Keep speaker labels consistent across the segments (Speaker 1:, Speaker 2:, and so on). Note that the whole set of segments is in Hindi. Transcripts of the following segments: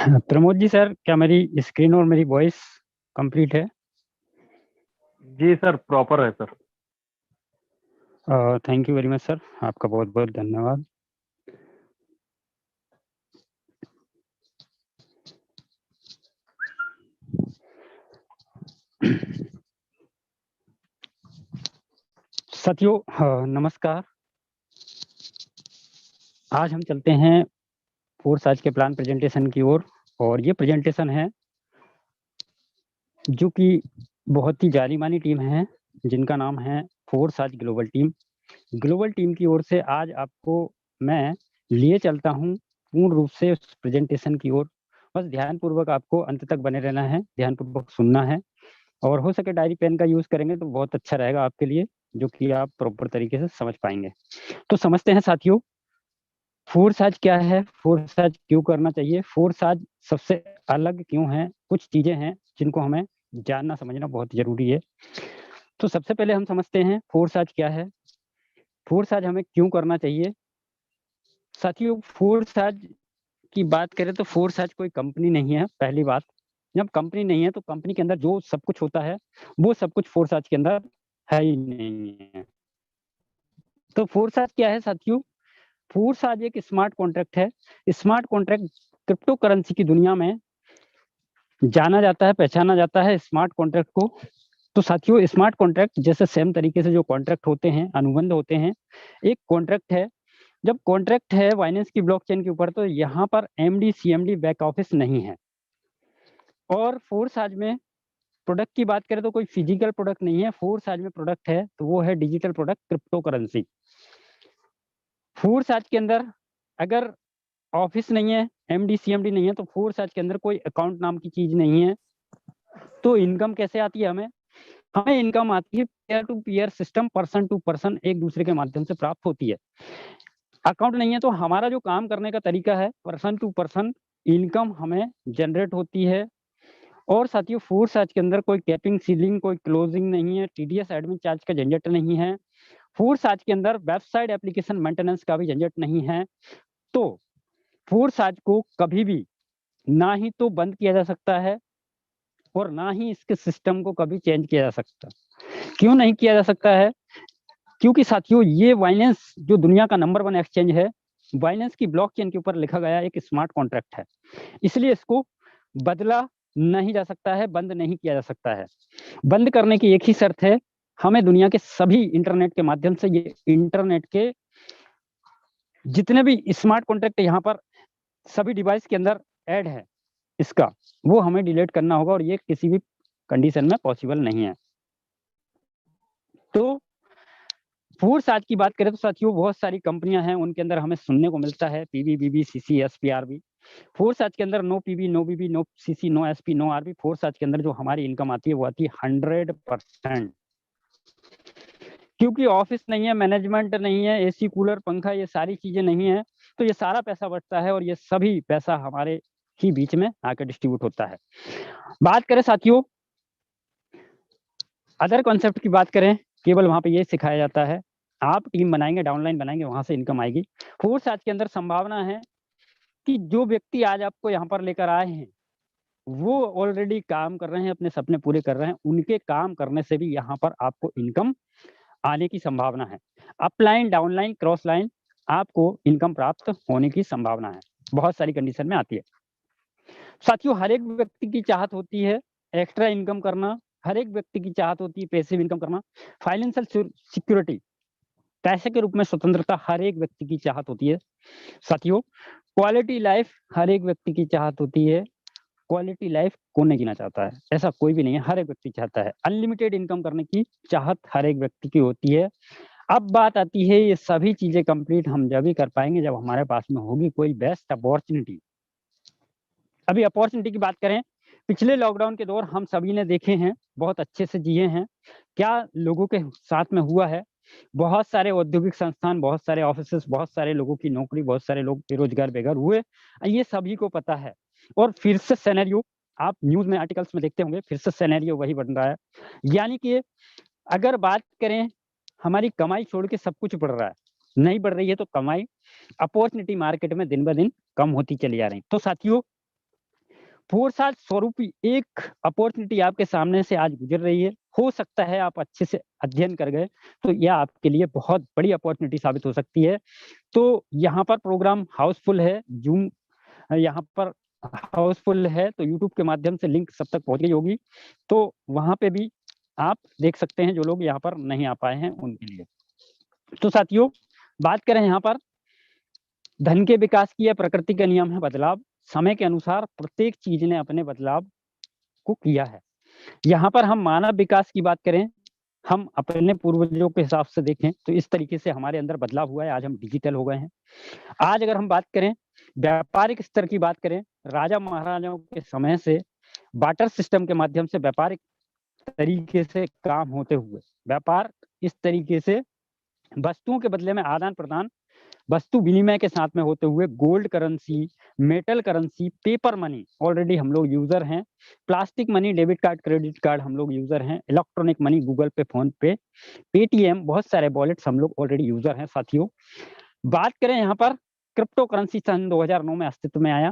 Speaker 1: प्रमोद जी सर, क्या मेरी स्क्रीन और मेरी वॉइस कंप्लीट है?
Speaker 2: जी सर, प्रॉपर है sir.
Speaker 1: Thank you very much sir, आपका बहुत बहुत धन्यवाद। साथियों, नमस्कार। आज हम चलते हैं फोर्स आज के प्लान प्रेजेंटेशन की ओर। और ये प्रेजेंटेशन है जो कि बहुत ही जानी मानी टीम है जिनका नाम है फोर्स आज ग्लोबल टीम। ग्लोबल टीम की ओर से आज आपको मैं लिए चलता हूँ पूर्ण रूप से उस प्रेजेंटेशन की ओर। बस ध्यानपूर्वक आपको अंत तक बने रहना है, ध्यानपूर्वक सुनना है, और हो सके डायरी पेन का यूज करेंगे तो बहुत अच्छा रहेगा आपके लिए, जो कि आप प्रॉपर तरीके से समझ पाएंगे। तो समझते हैं साथियों, फोर्स आज क्या है, फोर्स आज क्यों करना चाहिए, फोर्स आज सबसे अलग क्यों है। कुछ चीजें हैं जिनको हमें जानना समझना बहुत जरूरी है। तो सबसे पहले हम समझते हैं फोर्स आज क्या है, फोर्स आज हमें क्यों करना चाहिए। साथियों, फोर्स आज की बात करें तो फोर्स आज कोई कंपनी नहीं है। पहली बात, जब कंपनी नहीं है तो कंपनी के अंदर जो सब कुछ होता है वो सब कुछ फोर्स आज के अंदर है ही नहीं है। तो फोर्स आज क्या है साथियों? फोर्स आज एक स्मार्ट कॉन्ट्रैक्ट है। स्मार्ट कॉन्ट्रैक्ट क्रिप्टो करेंसी की दुनिया में जाना जाता है, पहचाना जाता है स्मार्ट कॉन्ट्रैक्ट को। तो साथियों, स्मार्ट कॉन्ट्रैक्ट जैसे सेम तरीके से जो कॉन्ट्रैक्ट होते हैं, अनुबंध होते हैं, एक कॉन्ट्रैक्ट है। जब कॉन्ट्रैक्ट है बाइनेंस की ब्लॉकचेन के ऊपर, तो यहाँ पर एमडी सीएमडी बैक ऑफिस नहीं है। और फोर्स आज में प्रोडक्ट की बात करें तो कोई फिजिकल प्रोडक्ट नहीं है। फोर्स आज में प्रोडक्ट है तो वो है digital product, crypto currency. Force आज के अंदर अगर ऑफिस नहीं है, एमडी सीएमडी नहीं है, तो फोर्स आज के अंदर कोई अकाउंट नाम की चीज नहीं है। तो इनकम कैसे आती है हमें? हमें इनकम आती है peer to peer system, person to person, एक दूसरे के माध्यम से प्राप्त होती है। अकाउंट नहीं है तो हमारा जो काम करने का तरीका है, पर्सन टू पर्सन इनकम हमें जनरेट होती है। और साथियों, फोर्स आज के अंदर कोई कैपिंग सीलिंग, कोई क्लोजिंग नहीं है, टीडीएस एडमिन चार्ज का झंझट नहीं है। फोर्स आज के अंदर वेबसाइट एप्लीकेशन मेंटेनेंस का भी झंझट नहीं है। तो फोर्स आज को कभी भी ना ही तो बंद किया जा सकता है और ना ही इसके सिस्टम को कभी चेंज किया जा सकता। क्यों नहीं किया जा सकता है? क्योंकि साथियों, ये बाइनेंस जो दुनिया का नंबर 1 एक्सचेंज है, बाइनेंस की ब्लॉकचेन के ऊपर लिखा गया एक स्मार्ट कॉन्ट्रैक्ट है। इसलिए इसको बदला नहीं जा सकता है, बंद नहीं किया जा सकता है। बंद करने की एक ही शर्त है, हमें दुनिया के सभी इंटरनेट के माध्यम से, ये इंटरनेट के जितने भी स्मार्ट कॉन्ट्रैक्ट यहाँ पर सभी डिवाइस के अंदर ऐड है, इसका वो हमें डिलीट करना होगा, और ये किसी भी कंडीशन में पॉसिबल नहीं है। तो फोर्स आज की बात करें तो साथियों, बहुत सारी कंपनियां हैं, उनके अंदर हमें सुनने को मिलता है PB, BB, CC, SP, RB. Force आज के अंदर no PB, no BB, no CC, no SP, no RB. Force आज के अंदर जो हमारी इनकम आती है वो आती है 100%। क्योंकि ऑफिस नहीं है, मैनेजमेंट नहीं है, एसी कूलर पंखा ये सारी चीजें नहीं है, तो ये सारा पैसा बचता है और ये सभी पैसा हमारे ही बीच में आकर डिस्ट्रीब्यूट होता है। बात करें साथियों अदर कॉन्सेप्ट की, बात करें, केवल वहां पे ये सिखाया जाता है आप टीम बनाएंगे, डाउनलाइन बनाएंगे, वहां से इनकम आएगी। फोर्स आज के अंदर संभावना है कि जो व्यक्ति आज आपको यहाँ पर लेकर आए हैं वो ऑलरेडी काम कर रहे हैं, अपने सपने पूरे कर रहे हैं, उनके काम करने से भी यहाँ पर आपको इनकम आने की संभावना है। अपलाइन, डाउनलाइन, क्रॉस लाइन, आपको इनकम प्राप्त होने की संभावना है, बहुत सारी कंडीशन में आती है। साथियों, हर एक व्यक्ति की चाहत होती है एक्स्ट्रा इनकम करना, हर एक व्यक्ति की चाहत होती है पैसिव इनकम करना, फाइनेंशियल सिक्योरिटी, पैसे के रूप में स्वतंत्रता हर एक व्यक्ति की चाहत होती है। साथियों, क्वालिटी लाइफ हर एक व्यक्ति की चाहत होती है। क्वालिटी लाइफ कौन नहीं जीना चाहता है? ऐसा कोई भी नहीं है, हर एक व्यक्ति चाहता है। अनलिमिटेड इनकम करने की चाहत हर एक व्यक्ति की होती है। अब बात आती है, ये सभी चीजें कंप्लीट हम जब ही कर पाएंगे जब हमारे पास में होगी कोई बेस्ट अपॉर्चुनिटी। अभी अपॉर्चुनिटी की बात करें, पिछले लॉकडाउन के दौर हम सभी ने देखे हैं, बहुत अच्छे से जिए हैं। क्या लोगों के साथ में हुआ है? बहुत सारे औद्योगिक संस्थान, बहुत सारे ऑफिसेस, बहुत सारे लोगों की नौकरी, बहुत सारे लोग बेरोजगार बेघर हुए, ये सभी को पता है। और फिर से सिनेरियो आप न्यूज में, आर्टिकल्स में देखते होंगे, फिर से सिनेरियो वही बन रहा है। यानी कि अगर बात करें, हमारी कमाई छोड़ के सब कुछ बढ़ रहा है, नहीं बढ़ रही है तो कमाई, अपॉर्चुनिटी मार्केट में दिन ब दिन कम होती चली जा रही। तो साथियों, 4 साल स्वरूपी एक अपॉर्चुनिटी आपके सामने से आज गुजर रही है। हो सकता है आप अच्छे से अध्ययन कर गए तो यह आपके लिए बहुत बड़ी अपॉर्चुनिटी साबित हो सकती है। तो यहाँ पर प्रोग्राम हाउसफुल है, जूम यहाँ पर हाउसफुल है, तो यूट्यूब के माध्यम से लिंक सब तक पहुंच गई होगी, तो वहां पे भी आप देख सकते हैं जो लोग यहाँ पर नहीं आ पाए हैं उनके लिए। तो साथियों, बात करें यहाँ पर धन के विकास की, यह प्रकृति का नियम है बदलाव। समय के अनुसार प्रत्येक चीज ने अपने बदलाव को किया है। यहाँ पर हम मानव विकास की बात करें, हम अपने पूर्वजों के हिसाब से देखें तो इस तरीके से हमारे अंदर बदलाव हुआ है, आज हम डिजिटल हो गए हैं। आज अगर हम बात करें व्यापारिक स्तर की बात करें, राजा महाराजाओं के समय से बार्टर सिस्टम के माध्यम से व्यापारिक तरीके से काम होते हुए व्यापार इस तरीके से वस्तुओं के बदले में आदान प्रदान वस्तु विनिमय के साथ में होते हुए gold currency, metal currency, paper money already हम लोग यूजर हैं, plastic money, debit card, credit card हम लोग यूजर हैं, इलेक्ट्रॉनिक मनी, गूगल पे, फोन पे, पेटीएम, बहुत सारे वॉलेट्स हम लोग ऑलरेडी यूजर हैं। साथियों, बात करें यहाँ पर क्रिप्टो करेंसी सन 2009 में अस्तित्व में आया।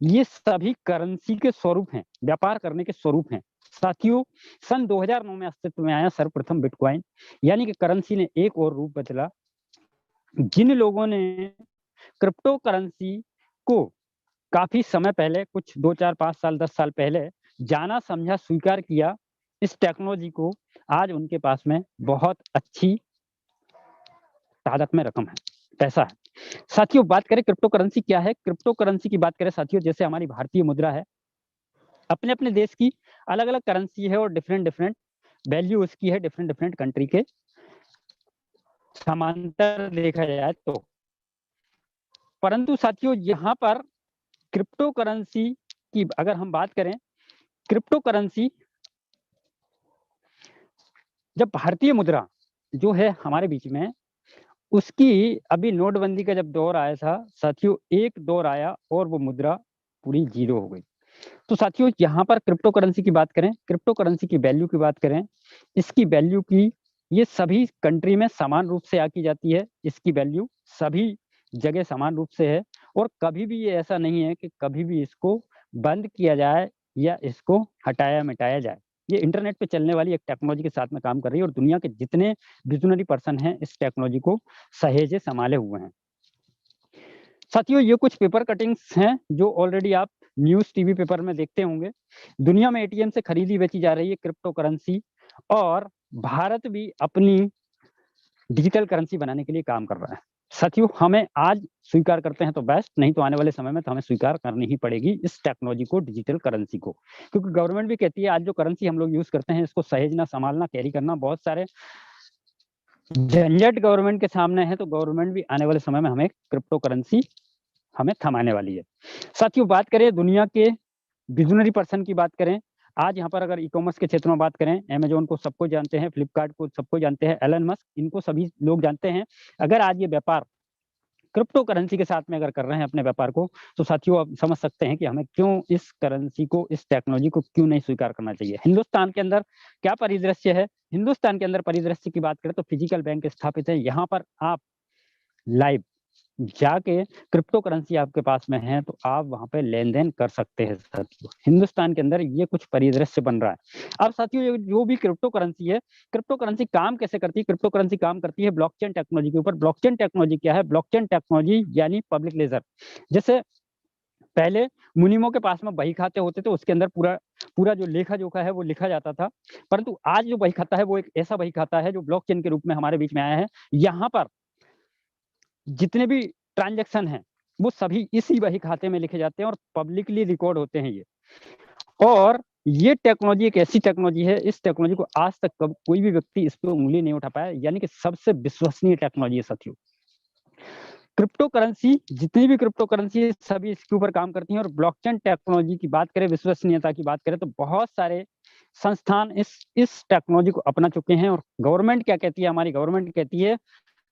Speaker 1: ये सभी करेंसी के स्वरूप हैं, व्यापार करने के स्वरूप हैं। साथियों, सन 2009 में अस्तित्व में आया सर्वप्रथम बिटकॉइन, यानी कि करेंसी ने एक और रूप बदला। जिन लोगों ने क्रिप्टो करेंसी को काफी समय पहले, कुछ 2, 4, 5 साल, 10 साल पहले जाना, समझा, स्वीकार किया इस टेक्नोलॉजी को, आज उनके पास में बहुत अच्छी तादाद में रकम है, पैसा है। साथियों, बात करें क्रिप्टो करेंसी क्या है। क्रिप्टो करेंसी की बात करें साथियों, जैसे हमारी भारतीय मुद्रा है, अपने अपने देश की अलग अलग करेंसी है और डिफरेंट डिफरेंट वैल्यू उसकी है, डिफरेंट डिफरेंट कंट्री के समांतर देखा जाए तो। परंतु साथियों, यहाँ पर क्रिप्टो करेंसी की अगर हम बात करें, क्रिप्टो करेंसी जब भारतीय मुद्रा जो है हमारे बीच में, उसकी अभी नोटबंदी का जब दौर आया था साथियों, एक दौर आया और वो मुद्रा पूरी जीरो हो गई। तो साथियों, यहाँ पर क्रिप्टो करेंसी की बात करें, क्रिप्टो करेंसी की वैल्यू की बात करें, इसकी वैल्यू की ये सभी कंट्री में समान रूप से आकी जाती है, इसकी वैल्यू सभी जगह समान रूप से है, और कभी भी ये ऐसा नहीं है कि कभी भी इसको बंद किया जाए या इसको हटाया मिटाया जाए। ये इंटरनेट पे चलने वाली एक टेक्नोलॉजी के साथ में काम कर रही है और दुनिया के जितने विजनरी पर्सन हैं इस टेक्नोलॉजी को सहेजे संभाले हुए हैं। साथियों, ये कुछ पेपर कटिंग्स हैं जो ऑलरेडी आप न्यूज टीवी पेपर में देखते होंगे। दुनिया में एटीएम से खरीदी बेची जा रही है क्रिप्टो करेंसी, और भारत भी अपनी डिजिटल करेंसी बनाने के लिए काम कर रहा है। साथियों, हमें आज स्वीकार करते हैं तो बेस्ट, नहीं तो आने वाले समय में तो हमें स्वीकार करनी ही पड़ेगी इस टेक्नोलॉजी को, डिजिटल करेंसी को, क्योंकि गवर्नमेंट भी कहती है आज जो करेंसी हम लोग यूज करते हैं इसको सहेजना, संभालना, कैरी करना बहुत सारे झंझट गवर्नमेंट के सामने है, तो गवर्नमेंट भी आने वाले समय में हमें क्रिप्टो करेंसी हमें थमाने वाली है। साथियों, बात करें दुनिया के विजनरी पर्सन की बात करें, आज यहाँ पर अगर ई कॉमर्स के क्षेत्र में बात करें, अमेजोन को सबको जानते हैं, फ्लिपकार्ट को सबको जानते हैं, एलन मस्क, इनको सभी लोग जानते हैं। अगर आज ये व्यापार क्रिप्टो करेंसी के साथ में अगर कर रहे हैं अपने व्यापार को, तो साथियों आप समझ सकते हैं कि हमें क्यों इस करेंसी को, इस टेक्नोलॉजी को क्यों नहीं स्वीकार करना चाहिए। हिंदुस्तान के अंदर क्या परिदृश्य है, हिंदुस्तान के अंदर परिदृश्य की बात करें तो फिजिकल बैंक स्थापित है। यहाँ पर आप लाइव जाके क्रिप्टो करेंसी आपके पास में है तो आप वहां पे लेन देन कर सकते हैं। साथियों, हिंदुस्तान के अंदर ये कुछ परिदृश्य बन रहा है। अब साथियों, जो भी क्रिप्टो करेंसी है, क्रिप्टो करेंसी काम कैसे करती है? क्रिप्टो करेंसी काम करती है ब्लॉकचेन टेक्नोलॉजी के ऊपर। ब्लॉकचेन टेक्नोलॉजी क्या है? ब्लॉकचेन टेक्नोलॉजी यानी पब्लिक लेजर। जैसे पहले मुनीमों के पास में बही खाते होते थे, उसके अंदर पूरा पूरा जो लेखा जोखा है वो लिखा जाता था, परंतु आज जो बही खाता है वो एक ऐसा बही खाता है जो ब्लॉकचेन के रूप में हमारे बीच में आया है। यहाँ पर जितने भी ट्रांजैक्शन हैं वो सभी इसी बही खाते में लिखे जाते हैं और पब्लिकली रिकॉर्ड होते हैं ये। और ये टेक्नोलॉजी एक ऐसी टेक्नोलॉजी है, इस टेक्नोलॉजी को आज तक कोई भी व्यक्ति इस पर उंगली नहीं उठा पाया, यानी कि सबसे विश्वसनीय टेक्नोलॉजी है साथियों। क्रिप्टो करेंसी, जितनी भी क्रिप्टो करेंसी है सभी इसके ऊपर काम करती हैं। और ब्लॉकचेन टेक्नोलॉजी की बात करें, विश्वसनीयता की बात करें, तो बहुत सारे संस्थान इस टेक्नोलॉजी को अपना चुके हैं। और गवर्नमेंट क्या कहती है? हमारी गवर्नमेंट कहती है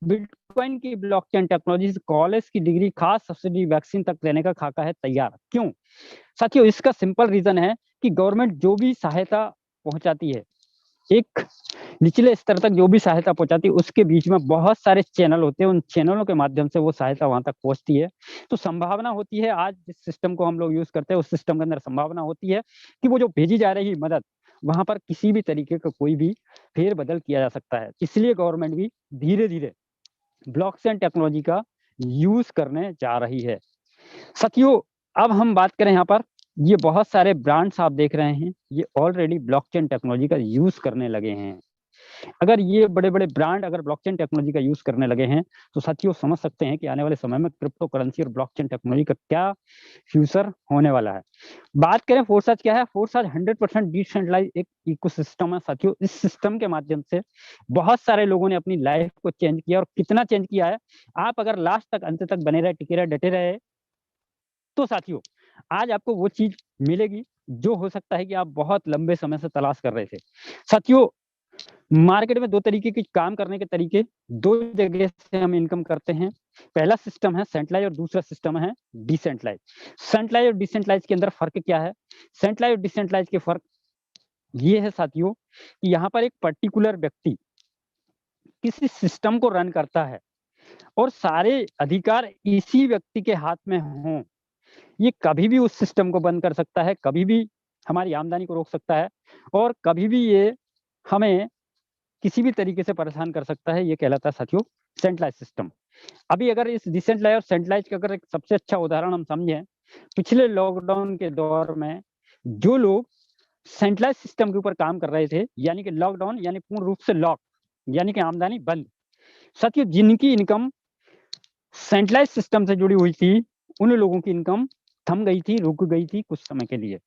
Speaker 1: बिटकॉइन की ब्लॉकचेन टेक्नोलॉजी से कॉलेज की डिग्री, खास सब्सिडी, वैक्सीन तक देने का खाका है तैयार। क्यों साथियों? इसका सिंपल रीजन है कि गवर्नमेंट जो भी सहायता पहुंचाती है एक निचले स्तर तक जो भी सहायता पहुंचाती है उसके बीच में बहुत सारे चैनल होते हैं, उन चैनलों के माध्यम से वो सहायता वहां तक पहुंचती है। तो संभावना होती है, आज जिस सिस्टम को हम लोग यूज करते हैं उस सिस्टम के अंदर संभावना होती है कि वो जो भेजी जा रही मदद वहां पर किसी भी तरीके का कोई भी फेरबदल किया जा सकता है। इसलिए गवर्नमेंट भी धीरे धीरे ब्लॉकचेन टेक्नोलॉजी का यूज करने जा रही है। साथियों, अब हम बात करें यहाँ पर, ये बहुत सारे ब्रांड्स आप देख रहे हैं, ये ऑलरेडी ब्लॉकचेन टेक्नोलॉजी का यूज करने लगे हैं। अगर ये बड़े बड़े ब्रांड अगर ब्लॉकचेन टेक्नोलॉजी का यूज करने लगे हैं तो साथियों समझ सकते हैं कि आने वाले समय में क्रिप्टो करेंसी और ब्लॉकचेन टेक्नोलॉजी का क्या फ्यूचर होने वाला है। बात करें फोर्साज क्या है, फोर्साज 100% डिसेंट्रलाइज एक इकोसिस्टम है साथियों। इस सिस्टम के माध्यम से बहुत सारे लोगों ने अपनी लाइफ को चेंज किया, और कितना चेंज किया है, आप अगर लास्ट तक अंत तक बने रहे, टिके रहे, डटे रहे, तो साथियों आज आपको वो चीज मिलेगी जो हो सकता है कि आप बहुत लंबे समय से तलाश कर रहे थे। साथियों, मार्केट में दो तरीके के काम करने के तरीके, दो जगह से हम इनकम करते हैं। पहला सिस्टम है सेंट्रलाइज और दूसरा सिस्टम है डिसेंट्रलाइज। सेंट्रलाइज और डिसेंट्रलाइज के अंदर फर्क क्या है? सेंट्रलाइज और डिसेंट्रलाइज के फर्क ये है साथियों कि यहाँ पर एक पर्टिकुलर व्यक्ति किसी सिस्टम को रन करता है और सारे अधिकार इसी व्यक्ति के हाथ में हों। ये कभी भी उस सिस्टम को बंद कर सकता है, कभी भी हमारी आमदनी को रोक सकता है, और कभी भी ये हमें किसी भी तरीके से परेशान कर सकता है। ये कहलाता है साथियों सेंट्रलाइज सिस्टम। अभी अगर इस डिसेंट्रलाइज और सेंट्रलाइज का अगर एक सबसे अच्छा उदाहरण हम समझें, पिछले लॉकडाउन के दौर में जो लोग सेंट्रलाइज सिस्टम के ऊपर काम कर रहे थे, यानी कि लॉकडाउन यानी पूर्ण रूप से लॉक, यानी कि आमदनी बंद, साथियों जिनकी इनकम सेंट्रलाइज सिस्टम से जुड़ी हुई थी, उन लोगों की इनकम थम गई थी, रुक गई थी कुछ समय के लिए।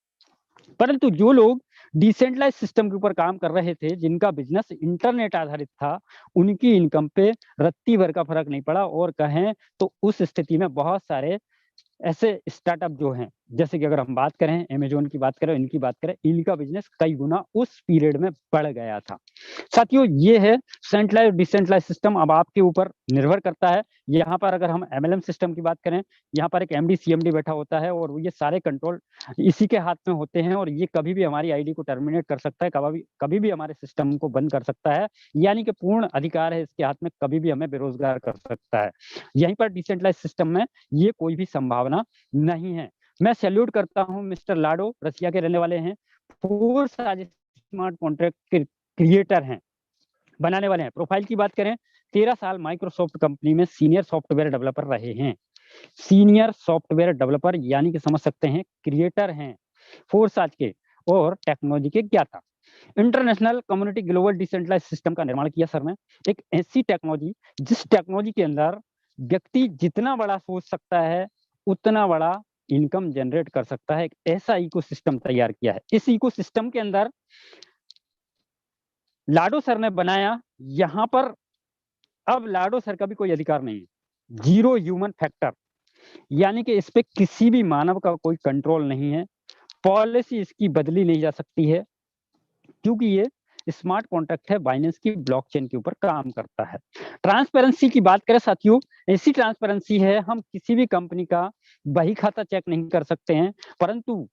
Speaker 1: परंतु जो लोग डिसेंट्रलाइज सिस्टम के ऊपर काम कर रहे थे, जिनका बिजनेस इंटरनेट आधारित था, उनकी इनकम पे रत्ती भर का फर्क नहीं पड़ा। और कहें तो उस स्थिति में बहुत सारे ऐसे स्टार्टअप जो हैं, जैसे कि अगर हम बात करें अमेज़न की बात करें, इनकी बात करें, इनका बिजनेस कई गुना उस पीरियड में बढ़ गया था। साथियों ये है सेंट्रलाइज डिसेंट्रलाइज सिस्टम, अब आपके ऊपर निर्भर करता है। यहाँ पर अगर हम एमएलएम सिस्टम की बात करें, यहाँ पर एक एमडी सीएमडी बैठा होता है और ये सारे कंट्रोल इसी के हाथ में होते हैं, और ये कभी भी हमारी आईडी को टर्मिनेट कर सकता है, कभी भी हमारे सिस्टम को बंद कर सकता है, यानी कि पूर्ण अधिकार है इसके हाथ में, कभी भी हमें बेरोजगार कर सकता है। यहीं पर डिसेंट्रलाइज सिस्टम में ये कोई भी संभावना नहीं है। मैं सैल्यूट करता हूं मिस्टर लाडो, रसिया के रहने वाले हैं, फोर्स आज स्मार्ट कॉन्ट्रैक्ट के क्रिएटर हैं, बनाने वाले हैं। प्रोफाइल की बात करें, 13 साल माइक्रोसॉफ्ट कंपनी में सीनियर सॉफ्टवेयर डेवलपर रहे हैं। सीनियर सॉफ्टवेयर डेवलपर यानी कि समझ सकते हैं क्रिएटर हैं फोर्स आज के, और टेक्नोलॉजी के ज्ञाता। International community global decentralise system का निर्माण किया सर ने। एक ऐसी टेक्नोलॉजी जिस टेक्नोलॉजी के अंदर व्यक्ति जितना बड़ा सोच सकता है उतना बड़ा इनकम जनरेट कर सकता है, एक ऐसा इकोसिस्टम तैयार किया है। इस इकोसिस्टम के अंदर लाडो सर ने बनाया, यहां पर अब लाडो सर का भी कोई अधिकार नहीं है, जीरो ह्यूमन फैक्टर, यानी कि इस पे किसी भी मानव का कोई कंट्रोल नहीं है। पॉलिसी इसकी बदली नहीं जा सकती है, क्योंकि ये स्मार्ट कॉन्ट्रैक्ट है, बाइनेंस की ब्लॉकचेन के ऊपर काम करता है। ट्रांसपेरेंसी की बात करें साथियों, ऐसी ट्रांसपेरेंसी है, हम किसी भी कंपनी का बही खाता चेक नहीं कर सकते हैं, परंतु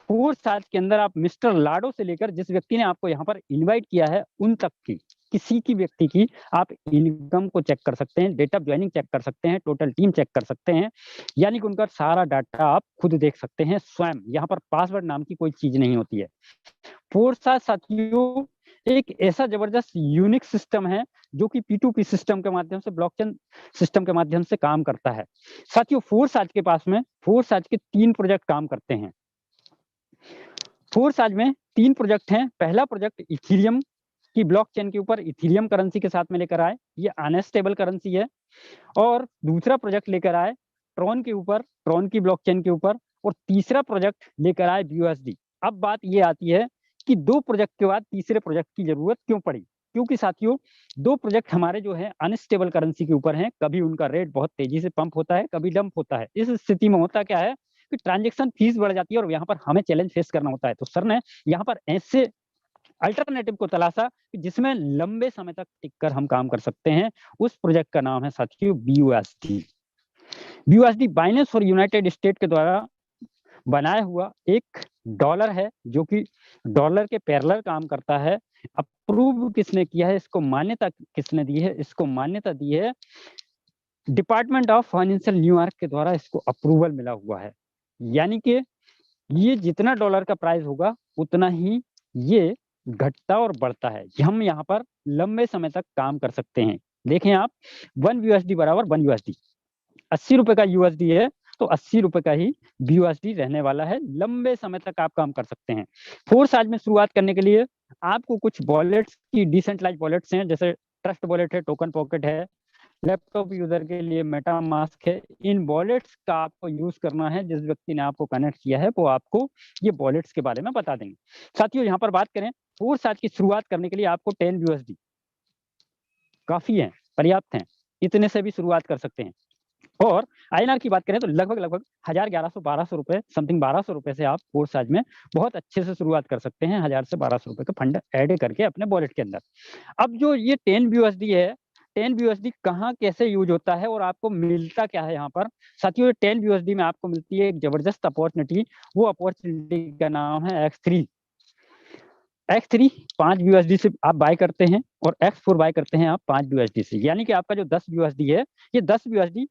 Speaker 1: फोर्स आज के अंदर आप मिस्टर लाडो से लेकर जिस व्यक्ति ने आपको यहाँ पर इनवाइट किया है उन तक की किसी की व्यक्ति की आप इनकम को चेक कर सकते हैं, डेट ऑफ ज्वाइनिंग चेक कर सकते हैं, टोटल टीम चेक कर सकते हैं, यानी कि उनका सारा डाटा आप खुद देख सकते हैं स्वयं। यहाँ पर पासवर्ड नाम की कोई चीज नहीं होती है। फोर्स आज साथियों एक ऐसा जबरदस्त यूनिक सिस्टम है जो कि P2P सिस्टम के माध्यम से, ब्लॉकचेन सिस्टम के माध्यम से काम करता है। साथियों फोर्स आज के पास में, फोर्स आज के 3 प्रोजेक्ट काम करते हैं। फोर्स आज में 3 प्रोजेक्ट हैं। पहला प्रोजेक्ट इथीरियम की ब्लॉकचेन के ऊपर इथीरियम करेंसी के साथ में लेकर आए, ये अनस्टेबल करेंसी है। और दूसरा प्रोजेक्ट लेकर आए ट्रॉन के ऊपर, ट्रॉन की ब्लॉकचेन के ऊपर, और तीसरा प्रोजेक्ट लेकर आए BUSD। अब बात ये आती है कि 2 प्रोजेक्ट के बाद तीसरे प्रोजेक्ट की जरूरत क्यों पड़ी? क्योंकि साथियों 2 प्रोजेक्ट हमारे जो है अनस्टेबल करेंसी के ऊपर हैं, कभी उनका रेट बहुत तेजी से पंप होता है, कभी डंप होता है। इस स्थिति में होता क्या है कि ट्रांजैक्शन फीस बढ़ जाती है और यहाँ पर हमें चैलेंज फेस करना होता है। तो सर ने यहाँ पर ऐसे अल्टरनेटिव को तलाशा कि जिसमें लंबे समय तक टिककर हम काम कर सकते हैं। उस प्रोजेक्ट का नाम है साथियों BUSD। BUSD बाइनेंस और यूनाइटेड स्टेट के द्वारा बनाया हुआ एक डॉलर है, जो कि डॉलर के पैरेलल काम करता है। अप्रूव किसने किया है, इसको मान्यता किसने दी है, इसको मान्यता दी है डिपार्टमेंट ऑफ फाइनेंशियल न्यूयॉर्क के द्वारा, इसको अप्रूवल मिला हुआ है। यानी कि ये जितना डॉलर का प्राइस होगा उतना ही ये घटता और बढ़ता है। हम यहाँ पर लंबे समय तक काम कर सकते हैं। देखें आप, 1 यूएसडी बराबर 1 यूएसडी, 80 रुपए का यूएसडी है तो 80 रुपए का ही बीयूएसडी रहने वाला है। लंबे समय तक आप काम कर सकते हैं। फोर्स आज में शुरुआत करने के लिए आपको कुछ वॉलेट्स की डिसेंट्रलाइज वॉलेट्स हैं, जैसे ट्रस्ट वॉलेट है, टोकन पॉकेट है, लैपटॉप यूजर के लिए मेटामास्क है। इन वॉलेट्स का आपको यूज करना है। जिस व्यक्ति ने आपको कनेक्ट किया है वो आपको ये वॉलेट्स के बारे में बता देंगे। साथियों, यहाँ पर बात करें, फोर्स आज की शुरुआत करने के लिए आपको 10 यूएसडी काफी है, पर्याप्त है, इतने से भी शुरुआत कर सकते हैं। और आईएनआर की बात करें तो लगभग 1100-1200 रुपए, समथिंग 1200 रुपए से आप फोर्स आज में बहुत अच्छे से शुरुआत कर सकते हैं, 1000 से 1200 रुपए का फंड ऐड करके अपने वॉलेट के अंदर। अब जो ये 10 यूएसडी है, 10 यूएसडी कहाँ कैसे यूज होता है और आपको मिलता क्या है यहाँ पर? साथियों, 10 यूएसडी में आपको मिलती है एक जबरदस्त अपॉर्चुनिटी। वो अपॉर्चुनिटी का नाम है X3। X3 5 यूएसडी से आप बाय करते हैं और X4 बाय करते हैं आप 5 यूएसडी से। यानी कि आपका जो 10 यूएसडी है, ये 10 यूएसडी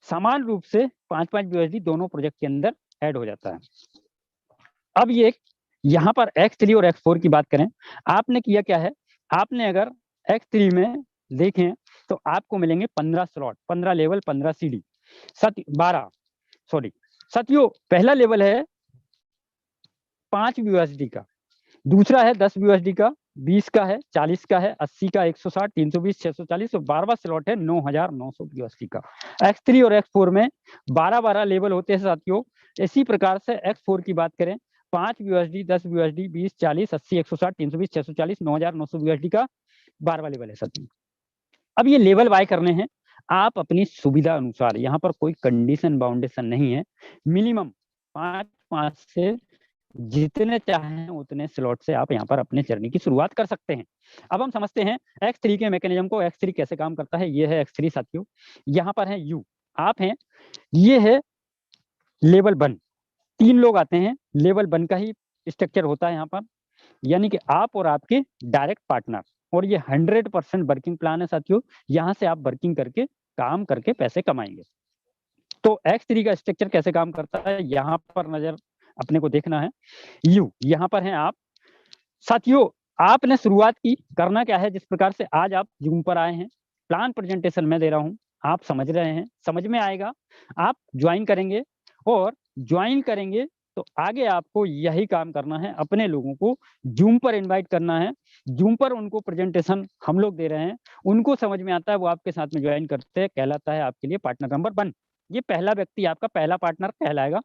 Speaker 1: समान रूप से 5-5 यूएसडी दोनों प्रोजेक्ट के अंदर ऐड हो जाता है। अब ये यहाँ पर X3 और X4 की बात करें, आपने किया क्या है, आपने अगर X3 में देखें तो आपको मिलेंगे 15 स्लॉट, 15 लेवल, 15 सीडी, 12 सॉरी साथियों, पहला लेवल है 5 यूएसडी का, दूसरा है 10 यूएसडी का, 20 का है, 40 का है, 80 का, 160, 320, 640 और 12वां स्लॉट है 9900 यूएसडी का। X3 और X4 में 12-12 लेवल होते हैं साथियों। इसी प्रकार से X4 की बात करें, 5 यूएसडी, 10 यूएसडी, 20, 40, 80, 160, 320, 640, 9900 यूएसडी का 12वां लेवल है साथियों। अब ये लेवल बाय करने हैं आप अपनी सुविधा अनुसार, यहाँ पर कोई कंडीशन बाउंडेशन नहीं है। मिनिमम 5 से जितने चाहें उतने स्लॉट से आप यहाँ पर अपने जर्नी की शुरुआत कर सकते हैं। अब हम समझते हैं X3 के मैकेनिज्म को। X3 कैसे काम करता है, ये है X3 साथियों। यहाँ पर है यू, आप हैं, ये है लेवल 1। 3 लोग आते हैं, लेवल 1 का ही स्ट्रक्चर होता है यहाँ पर, यानी कि आप और आपके डायरेक्ट पार्टनर। और ये 100% वर्किंग प्लान है साथियों। यहाँ से आप वर्किंग करके, काम करके पैसे कमाएंगे। तो X3 का स्ट्रक्चर कैसे काम करता है, यहाँ पर नजर अपने को देखना है। यू, यहाँ पर हैं आप साथियों। आपने शुरुआत की, करना क्या है, जिस प्रकार से आज आप जूम पर आए हैं, प्लान प्रेजेंटेशन में दे रहा हूँ, आप समझ रहे हैं, समझ में आएगा, आप ज्वाइन करेंगे। और ज्वाइन करेंगे तो आगे आपको यही काम करना है, अपने लोगों को जूम पर इनवाइट करना है। जूम पर उनको प्रेजेंटेशन हम लोग दे रहे हैं, उनको समझ में आता है, वो आपके साथ में ज्वाइन करते हैं, कहलाता है आपके लिए पार्टनर नंबर 1। ये पहला व्यक्ति आपका पहला पार्टनर कहलाएगा।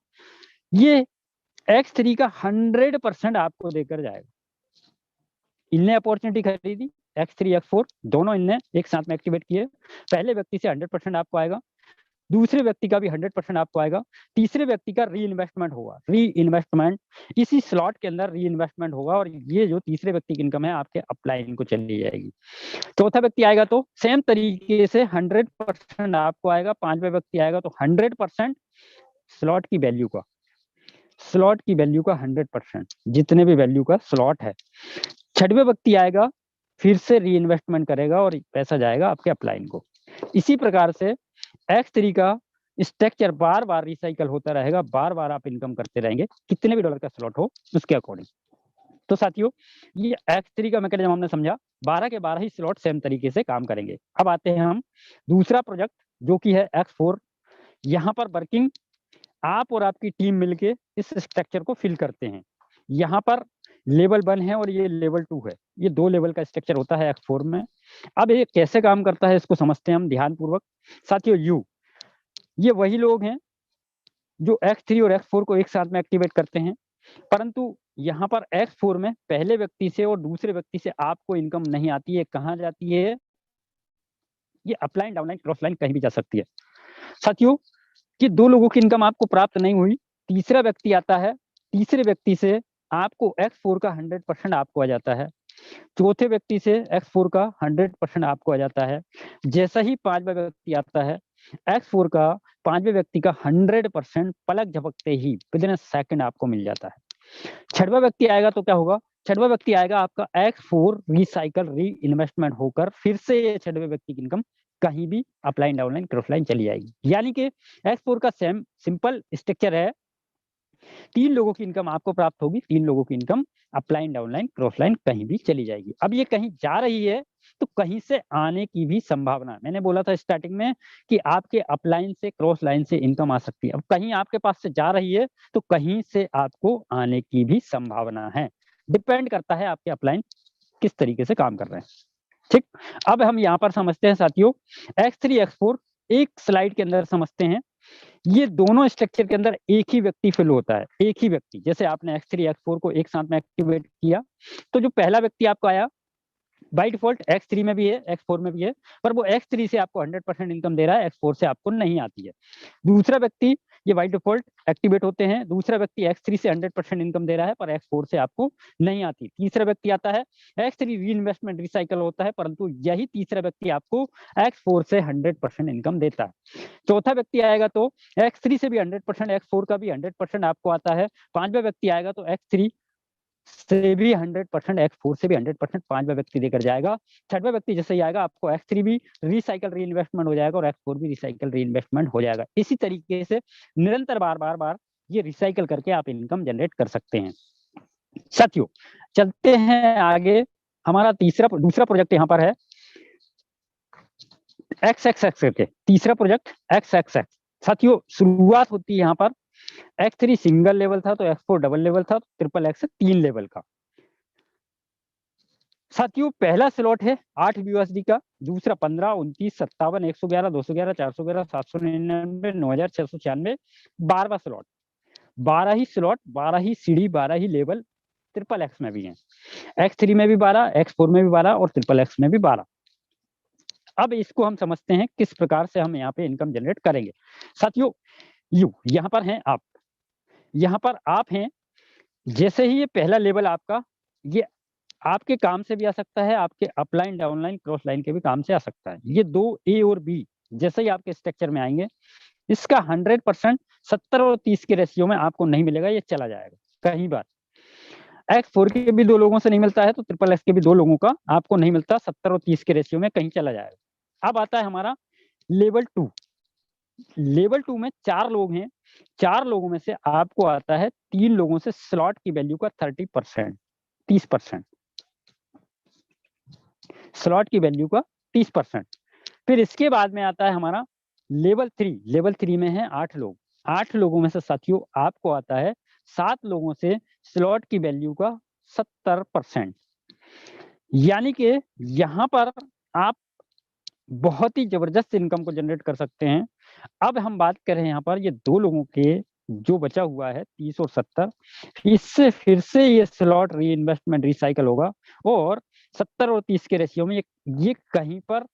Speaker 1: ये X3 का 100% आपको देकर जाएगा। इनने अपॉर्चुनिटी खरीदी, X3 X4 दोनों इनने एक साथ में एक्टिवेट किए। पहले व्यक्ति से 100% आपको आएगा, दूसरे व्यक्ति का भी 100% आपको आएगा, तीसरे व्यक्ति का री इन्वेस्टमेंट होगा। री इन्वेस्टमेंट इसी स्लॉट के अंदर री इन्वेस्टमेंट होगा और ये जो तीसरे व्यक्ति की इनकम है आपके अपलाइन को चली जाएगी। चौथा व्यक्ति आएगा तो सेम तरीके से 100% आपको आएगा। 5वां व्यक्ति आएगा तो 100% स्लॉट की वैल्यू का, स्लॉट की वैल्यू का 100%, जितने भी वैल्यू का स्लॉट है। 6वां व्यक्ति आएगा, फिर से री इन्वेस्टमेंट करेगा और पैसा जाएगा आपके अपलाइन को। इसी प्रकार से X3 का स्ट्रक्चर बार बार रिसाइकल होता रहेगा, बार बार आप इनकम करते रहेंगे, कितने भी डॉलर का स्लॉट हो उसके अकॉर्डिंग। तो साथियों, ये X3 का मैकेनिज्म हमने समझा, 12 के 12 ही स्लॉट सेम तरीके से काम करेंगे। अब आते हैं हम दूसरा प्रोजेक्ट जो कि है X4। यहाँ पर वर्किंग आप और आपकी टीम मिलके इस स्ट्रक्चर को फिल करते हैं। यहाँ पर लेवल 1 है और ये लेवल 2 है। ये 2 लेवल का स्ट्रक्चर होता है X4 में। अब ये कैसे काम करता है इसको समझते हैं हम ध्यानपूर्वक। साथियों, यू, ये वही लोग हैं जो X3 और X4 को एक साथ में एक्टिवेट करते हैं, परंतु यहाँ पर X4 में पहले व्यक्ति से और दूसरे व्यक्ति से आपको इनकम नहीं आती है। कहाँ जाती है? ये अपलाइन, डाउनलाइन, क्रॉसलाइन कहीं भी जा सकती है। साथियों, कि 2 लोगों की इनकम आपको प्राप्त नहीं हुई, तीसरा व्यक्ति आता है, तीसरे व्यक्ति से आपको X4 का 100% आपको आ जाता है, चौथे व्यक्ति से X4 का 100% आपको आ जाता है। जैसा ही 5वां व्यक्ति आता है, X4 का 5वें व्यक्ति का 100% पलक झपकते ही विद इन सेकंड आपको मिल जाता है। 6वां व्यक्ति आएगा तो क्या होगा, 6वां व्यक्ति आएगा आपका X4 रिसाइकल री इन्वेस्टमेंट होकर फिर से ये 6वें व्यक्ति की इनकम कहीं भी अपलाइन डाउनलाइन क्रॉस लाइन चली जाएगी। यानी कि X4 का सेम सिंपल स्ट्रक्चर है, 3 लोगों की इनकम आपको प्राप्त होगी, 3 लोगों की income upline downline cross line कहीं भी चली जाएगी। अब ये कहीं जा रही है तो कहीं से आने की भी संभावना है। मैंने बोला था स्टार्टिंग में कि आपके अपलाइन से क्रॉस लाइन से इनकम आ सकती है। अब कहीं आपके पास से जा रही है तो कहीं से आपको आने की भी संभावना है। डिपेंड करता है आपके अपलाइन किस तरीके से काम कर रहे हैं। ठीक, अब हम यहाँ पर समझते हैं साथियों X3 X4 एक स्लाइड के अंदर समझते हैं। ये दोनों स्ट्रक्चर के अंदर एक ही व्यक्ति फिल होता है, एक ही व्यक्ति। जैसे आपने X3 X4 को एक साथ में एक्टिवेट किया तो जो पहला व्यक्ति आपको आया बाय डिफॉल्ट X3 में भी है, X4 में भी है, पर वो X3 से आपको 100% इनकम दे रहा है, X4 से आपको नहीं आती है। दूसरा व्यक्ति ये बाय डिफॉल्ट एक्टिवेट होते हैं, दूसरा व्यक्ति X3 से 100% इनकम दे रहा है पर X4 से आपको नहीं आती। तीसरा व्यक्ति आता है, X3 री इन्वेस्टमेंट रिसाइकल होता है, परंतु यही तीसरा व्यक्ति आपको X4 से 100% इनकम देता है। चौथा व्यक्ति आएगा तो X3 से भी 100%, X4 का भी 100% आपको आता है। पांचवा व्यक्ति आएगा तो X3 से भी 100%, X4 से भी 100% पांचवा व्यक्ति देकर जाएगा। छठवां व्यक्ति जैसे ही आएगा आपको X3 भी रिसाइकल री इन्वेस्टमेंट हो जाएगा और X4 भी रिसाइकल री इन्वेस्टमेंट हो जाएगा। इसी तरीके से निरंतर बार ये रिसाइकल करके आप इनकम जनरेट कर सकते हैं। साथियों चलते हैं आगे, हमारा दूसरा प्रोजेक्ट यहाँ पर है XXX करके, तीसरा प्रोजेक्ट XXX। साथियों शुरुआत होती है यहाँ पर X3 सिंगल लेवल था तो X4 डबल लेवल था, ट्रिपल X 3 लेवल का। साथियों पहला स्लॉट है 8 USD का, दूसरा 15, 29, 57, 111, 211, 411, 799, 9696, 12वां स्लॉट। 12 ही स्लॉट, 12 ही सीढ़ी, 12 ही लेवल ट्रिपल X में भी है। X3 में भी 12, X4 में भी 12 और ट्रिपल X में भी 12। अब इसको हम समझते हैं किस प्रकार से हम यहाँ पे इनकम जनरेट करेंगे। साथियों यहाँ पर हैं आप, यहाँ पर आप हैं। जैसे ही ये पहला लेवल आपका, ये आपके काम से भी आ सकता है, आपके अपलाइन डाउनलाइन क्रॉस लाइन के भी काम से आ सकता है। ये 2 A और B जैसे ही आपके स्ट्रक्चर में आएंगे, इसका 100% 70 और 30 के रेशियो में आपको नहीं मिलेगा, ये चला जाएगा कहीं बार। X4 के भी 2 लोगों से नहीं मिलता है तो ट्रिपल X के भी 2 लोगों का आपको नहीं मिलता, 70 और 30 के रेशियो में कहीं चला जाएगा। अब आता है हमारा लेवल 2। लेवल 2 में 4 लोग हैं, 4 लोगों में से आपको आता है 3 लोगों से स्लॉट की वैल्यू का 30%, स्लॉट की वैल्यू का 30%। फिर इसके बाद में आता है हमारा लेवल 3। लेवल 3 में है 8 लोग, 8 लोगों में से साथियों आपको आता है 7 लोगों से स्लॉट की वैल्यू का 70%। यानी कि यहाँ पर आप बहुत ही जबरदस्त इनकम को जनरेट कर सकते हैं। अब हम बात करें यहाँ पर ये 2 लोगों के जो बचा हुआ है 30 और 70, इससे फिर से ये स्लॉट री इन्वेस्टमेंट रिसाइकल होगा और 70 और 30 के रेशियो में ये कहीं पर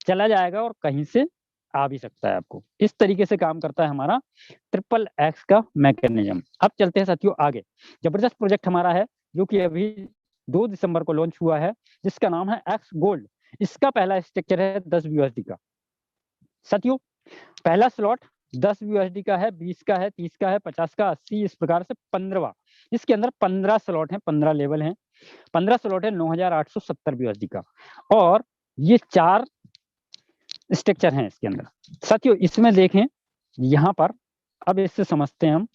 Speaker 1: चला जाएगा और कहीं से आ भी सकता है आपको। इस तरीके से काम करता है हमारा ट्रिपल X का मैकेनिज्म। अब चलते हैं साथियों आगे। जबरदस्त प्रोजेक्ट हमारा है जो कि अभी 2 दिसंबर को लॉन्च हुआ है, जिसका नाम है X गोल्ड। इसका पहला स्ट्रक्चर है 10 USD का। साथियों पहला स्लॉट 10 USD का है, 20 का है, 30 का है, 50 का, 80, इस प्रकार से 15वां। इसके अंदर 15 स्लॉट हैं, 15 लेवल हैं, 15 स्लॉट है 9870 USD का और ये 4 स्ट्रक्चर हैं इसके अंदर। साथियों इसमें देखें यहाँ पर, अब इससे समझते हैं हम,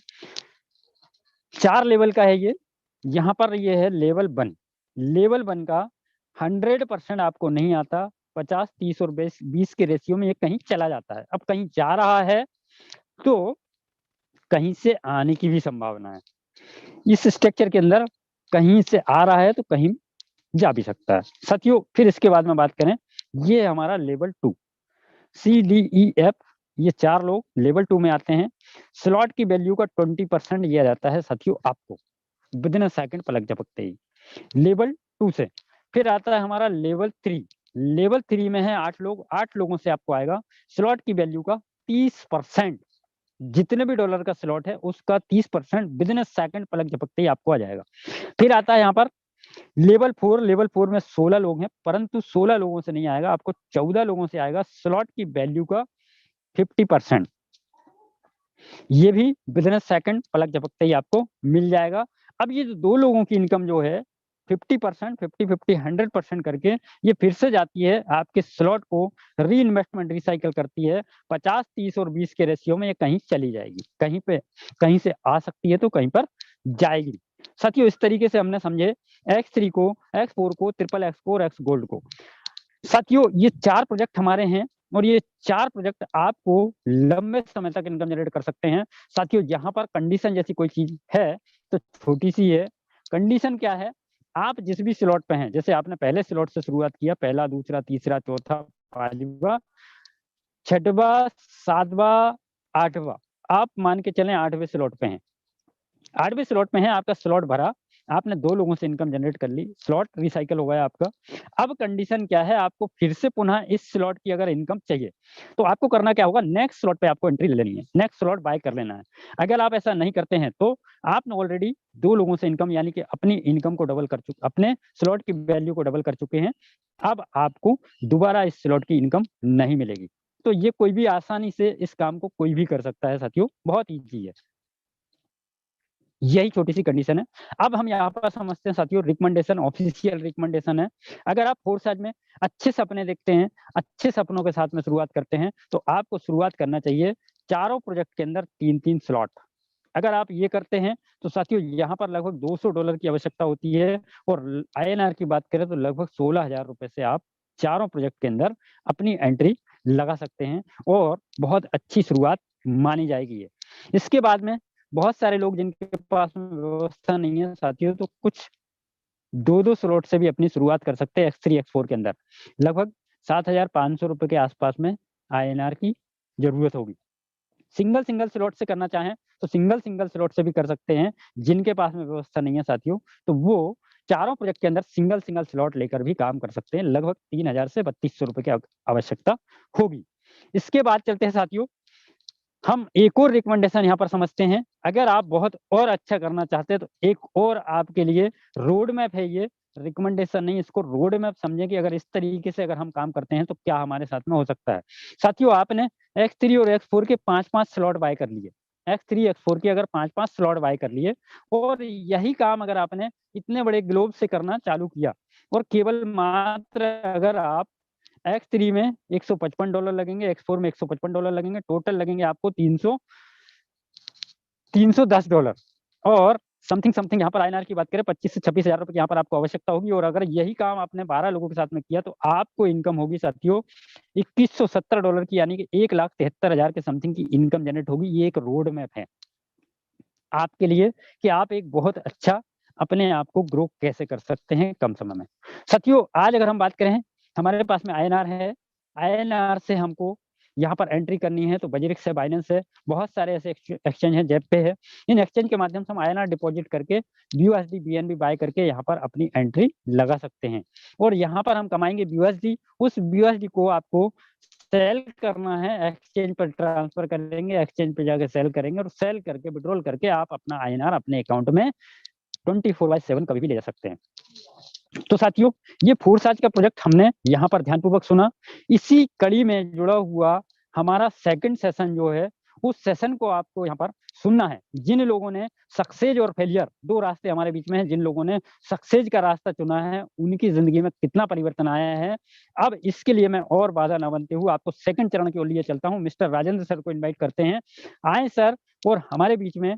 Speaker 1: 4 लेवल का है ये। यहाँ पर ये है लेवल 1। लेवल 1 का 100% आपको नहीं आता, 50, 30 और 20 के रेशियो में ये कहीं चला जाता है। अब कहीं जा रहा है तो कहीं से आने की भी संभावना है। इस स्ट्रक्चर के अंदर कहीं से आ रहा है तो कहीं जा भी सकता है। साथियों फिर इसके बाद में बात करें, ये हमारा लेवल 2, CDEF, ये 4 लोग लेवल 2 में आते हैं। स्लॉट की वैल्यू का 20% दिया जाता है साथियों आपको विद इन अ सेकंड, पलक झपकते ही, लेवल 2 से। फिर आता है हमारा लेवल 3। लेवल 3 में है 8 लोग, 8 लोगों से आपको आएगा स्लॉट की वैल्यू का 30%। जितने भी डॉलर का स्लॉट है उसका 30% विद इन अ सेकंड, पलक झपकते ही आपको आ जाएगा। फिर आता है यहाँ पर लेवल 4। लेवल 4 में 16 लोग हैं, परंतु 16 लोगों से नहीं आएगा, आपको 14 लोगों से आएगा स्लॉट की वैल्यू का 50%। ये भी विदिन सेकंड पलक झपकते ही आपको मिल जाएगा। अब ये जो 2 लोगों की इनकम जो है 50%, 50-50, 100% करके ये फिर से जाती है आपके स्लॉट को रीइन्वेस्टमेंट रिसाइकिल करती है। 50, 30 और 20 के रेशियो में ये कहीं चली जाएगी। कहीं से आ सकती है तो कहीं पर जाएगी। साथियों, इस तरीके से हमने समझे X3 को, X4 को, ट्रिपल X को और X गोल्ड को। साथियों, ये 4 प्रोजेक्ट हमारे हैं और ये 4 प्रोजेक्ट आपको लंबे समय तक इनकम जनरेट कर सकते हैं। साथियों, यहाँ पर कंडीशन जैसी कोई चीज है तो छोटी सी है। कंडीशन क्या है? आप जिस भी स्लॉट पे हैं, जैसे आपने पहले स्लॉट से शुरुआत किया, पहला, दूसरा, तीसरा, चौथा, पांचवा, छठवां, सातवां, आठवां, आप मान के चलें 8वें स्लॉट पे हैं। 8वें स्लॉट में है, आपका स्लॉट भरा, आपने 2 लोगों से इनकम जनरेट कर ली, स्लॉट रिसाइकल हो गया आपका। अब कंडीशन क्या है? आपको फिर से पुनः इस स्लॉट की अगर इनकम चाहिए तो आपको करना क्या होगा? नेक्स्ट स्लॉट पे आपको एंट्री ले लेनी है, नेक्स्ट स्लॉट बाय कर लेना है। अगर आप ऐसा नहीं करते हैं तो आपने ऑलरेडी 2 लोगों से इनकम यानी कि अपनी इनकम को डबल कर चुके, अपने स्लॉट की वैल्यू को डबल कर चुके हैं। अब आपको दोबारा इस स्लॉट की इनकम नहीं मिलेगी। तो ये कोई भी आसानी से इस काम को कोई भी कर सकता है साथियों, बहुत ईजी है। यही छोटी सी कंडीशन है। अब हम यहाँ पर समझते हैं साथियों रिकमेंडेशन, ऑफिशियल रिकमेंडेशन है। अगर आप फोर्स आज में अच्छे सपने देखते हैं, अच्छे सपनों के साथ में शुरुआत करते हैं तो आपको शुरुआत करना चाहिए चारों प्रोजेक्ट के अंदर 3-3 स्लॉट। अगर आप ये करते हैं तो साथियों यहाँ पर लगभग $200 की आवश्यकता होती है और INR की बात करें तो लगभग 16,000 रुपए से आप चारों प्रोजेक्ट के अंदर अपनी एंट्री लगा सकते हैं और बहुत अच्छी शुरुआत मानी जाएगी ये। इसके बाद में बहुत सारे लोग जिनके पास में व्यवस्था नहीं है साथियों, तो कुछ 2-2 स्लॉट से भी अपनी शुरुआत कर सकते हैं X3, X4 के अंदर। लगभग 7,500 रुपए के आसपास में INR की जरूरत होगी। सिंगल स्लॉट से करना चाहें तो सिंगल स्लॉट से भी कर सकते हैं। जिनके पास में व्यवस्था नहीं है साथियों, तो वो चारों प्रोजेक्ट के अंदर सिंगल स्लॉट लेकर भी काम कर सकते हैं। लगभग 3,000 से 3,200 रुपए की आवश्यकता होगी। इसके बाद चलते हैं साथियों, हम एक और रिकमेंडेशन यहाँ पर समझते हैं। अगर आप बहुत और अच्छा करना चाहते हैं तो एक और आपके लिए रोड मैप है, ये रिकमेंडेशन नहीं, इसको रोड मैप समझें कि अगर इस तरीके से अगर हम काम करते हैं तो क्या हमारे साथ में हो सकता है। साथियों, आपने X3 और X4 के 5-5 स्लॉट बाय कर लिए, X3, X4 के अगर 5-5 स्लॉट बाय कर लिए और यही काम अगर आपने इतने बड़े ग्लोब से करना चालू किया और केवल मात्र अगर आप X3 में $155 लगेंगे, X4 में $155 लगेंगे, टोटल लगेंगे आपको $310 और समथिंग यहाँ पर INR की बात करें 25 से 26,000 रुपए की यहाँ पर आपको आवश्यकता होगी। और अगर यही काम आपने 12 लोगों के साथ में किया तो आपको इनकम होगी साथियों $2,170 की, यानी कि 1,73,000 के समथिंग की इनकम जनरेट होगी। ये एक रोड मैप है आपके लिए कि आप एक बहुत अच्छा अपने आप को ग्रो कैसे कर सकते हैं कम समय में। साथियों, आज अगर हम बात करें, हमारे पास में INR है, INR से हमको यहाँ पर एंट्री करनी है तो बजरिक्स है, बाइनेंस है, बहुत सारे ऐसे एक्सचेंज हैं, जेपे है। इन एक्सचेंज के माध्यम से हम INR डिपॉजिट करके BUSD BNB बाय करके यहाँ पर अपनी एंट्री लगा सकते हैं और यहाँ पर हम कमाएंगे BUSD। उस BUSD को आपको सेल करना है, एक्सचेंज पर ट्रांसफर करेंगे, एक्सचेंज पे जाके सेल करेंगे और सेल करके विड्रॉल करके आप अपना INR अपने अकाउंट में 24/7 कभी भी ले जा सकते हैं। तो साथियों, ये फोर्स आज का प्रोजेक्ट हमने यहाँ पर ध्यानपूर्वक सुना। इसी कड़ी में जुड़ा हुआ हमारा सेकंड सेशन जो है, उस सेशन को आपको यहाँ पर सुनना है। जिन लोगों ने सक्सेस और फेलियर, 2 रास्ते हमारे बीच में हैं, जिन लोगों ने सक्सेस का रास्ता चुना है उनकी जिंदगी में कितना परिवर्तन आया है। अब इसके लिए मैं और बाधा न बनते हुए आपको सेकंड चरण के लिए चलता हूँ। मिस्टर राजेंद्र सर को इन्वाइट करते हैं, आए सर और हमारे बीच में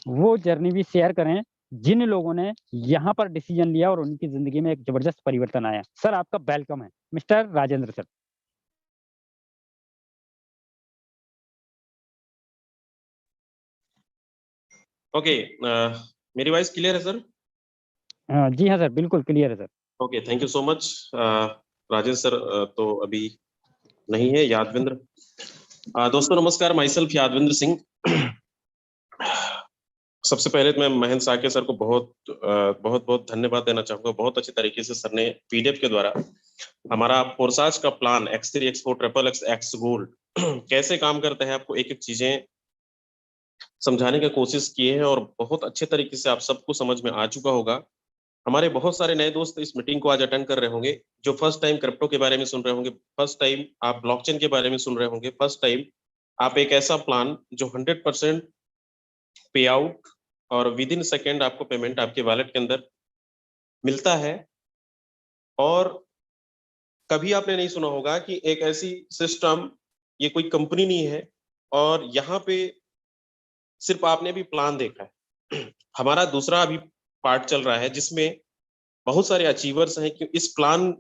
Speaker 1: वो जर्नी भी शेयर करें जिन लोगों ने यहाँ पर डिसीजन लिया और उनकी जिंदगी में एक जबरदस्त परिवर्तन आया। सर, आपका वेलकम है, मिस्टर राजेंद्र सर।
Speaker 3: ओके, मेरी वॉइस क्लियर है सर?
Speaker 1: जी हाँ सर, बिल्कुल क्लियर है sir.
Speaker 3: Okay, thank you so much. Rajendra sir तो अभी नहीं है, यादविंद्र। दोस्तों नमस्कार, माई सेल्फ यादविंद्र सिंह। सबसे पहले तो मैं महेंद्र साके सर को बहुत धन्यवाद देना चाहूंगा। बहुत अच्छे तरीके से सर ने PDF के द्वारा हमारा फोर्साज का plan X3, X4, triple X, X gold कैसे काम करते हैं आपको एक एक चीजें समझाने की कोशिश किए हैं और बहुत अच्छे तरीके से आप सबको समझ में आ चुका होगा। हमारे बहुत सारे नए दोस्त इस मीटिंग को आज अटेंड कर रहे होंगे, जो फर्स्ट टाइम क्रिप्टो के बारे में सुन रहे होंगे, फर्स्ट टाइम आप ब्लॉकचेन के बारे में सुन रहे होंगे, फर्स्ट टाइम आप एक ऐसा प्लान जो 100% पे आउट और विद इन सेकेंड आपको पेमेंट आपके वॉलेट के अंदर मिलता है। और कभी आपने नहीं सुना होगा कि एक ऐसी सिस्टम, ये कोई कंपनी नहीं है और यहाँ पे सिर्फ आपने भी प्लान देखा है। हमारा दूसरा अभी पार्ट चल रहा है जिसमें बहुत सारे अचीवर्स हैं कि इस प्लान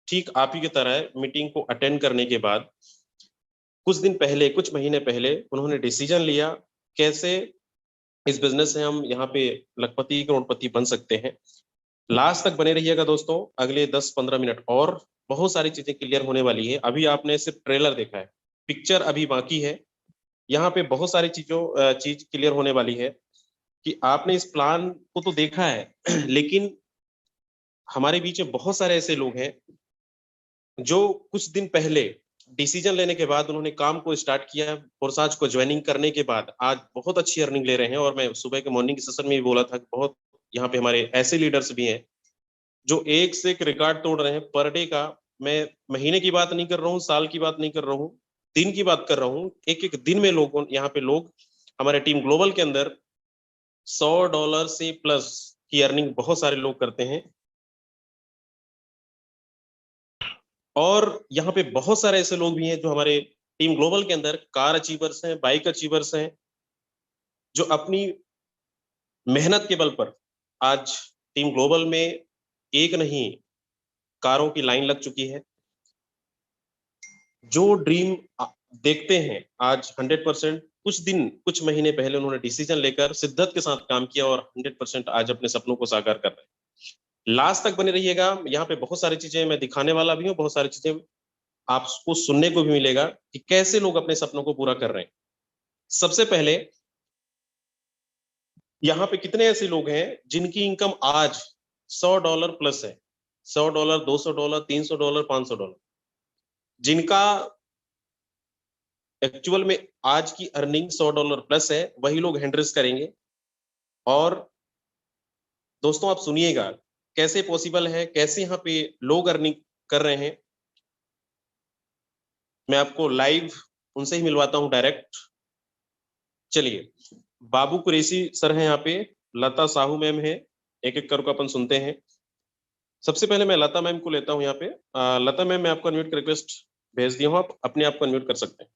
Speaker 3: ठीक आप ही की तरह मीटिंग को अटेंड करने के बाद कुछ दिन पहले, कुछ महीने पहले उन्होंने डिसीजन लिया कैसे इस बिजनेस से हम यहाँ पे लखपति करोड़पति बन सकते हैं। लास्ट तक बने रहिएगा दोस्तों, अगले 10-15 मिनट और बहुत सारी चीजें क्लियर होने वाली है। अभी आपने सिर्फ ट्रेलर देखा है, पिक्चर अभी बाकी है। यहाँ पे बहुत सारी चीज क्लियर होने वाली है कि आपने इस प्लान को तो देखा है लेकिन हमारे बीच में बहुत सारे ऐसे लोग हैं जो कुछ दिन पहले डिसीजन लेने के बाद उन्होंने काम को स्टार्ट किया, फोर्साज को ज्वाइनिंग करने के बाद आज बहुत अच्छी अर्निंग ले रहे हैं। और मैं सुबह के मॉर्निंग सेशन में भी बोला था कि बहुत यहाँ पे हमारे ऐसे लीडर्स भी हैं जो एक से एक रिकॉर्ड तोड़ रहे हैं पर डे का। मैं महीने की बात नहीं कर रहा हूँ, साल की बात नहीं कर रहा हूँ, दिन की बात कर रहा हूँ। एक एक दिन में लोग यहाँ पे लोग हमारे टीम ग्लोबल के अंदर $100 से प्लस की अर्निंग बहुत सारे लोग करते हैं। और यहाँ पे बहुत सारे ऐसे लोग भी हैं जो हमारे टीम ग्लोबल के अंदर कार अचीवर्स हैं, बाइक अचीवर्स हैं, जो अपनी मेहनत के बल पर आज टीम ग्लोबल में एक नहीं कारों की लाइन लग चुकी है। जो ड्रीम देखते हैं आज 100% कुछ महीने पहले उन्होंने डिसीजन लेकर शिद्दत के साथ काम किया और 100% आज अपने सपनों को साकार कर रहे हैं। लास्ट तक बने रहिएगा, यहाँ पे बहुत सारी चीजें मैं दिखाने वाला भी हूँ, बहुत सारी चीजें आपको सुनने को भी मिलेगा कि कैसे लोग अपने सपनों को पूरा कर रहे हैं। सबसे पहले यहाँ पे कितने ऐसे लोग हैं जिनकी इनकम आज $100 प्लस है, $100, $200, $300, $500, जिनका एक्चुअल में आज की अर्निंग $100 प्लस है, वही लोग हैंड रेस करेंगे। और दोस्तों आप सुनिएगा कैसे पॉसिबल है, कैसे यहाँ पे लोग अर्निंग कर रहे हैं। मैं आपको लाइव उनसे ही मिलवाता हूं डायरेक्ट। चलिए, बाबू कुरैशी सर हैं यहाँ पे, लता साहू मैम है, एक एक करके अपन सुनते हैं। सबसे पहले मैं लता मैम को लेता हूं यहाँ पे। लता मैम, मैं आपको अनम्यूट की रिक्वेस्ट भेज दिया हूँ, आप अपने आप को अनम्यूट कर सकते हैं।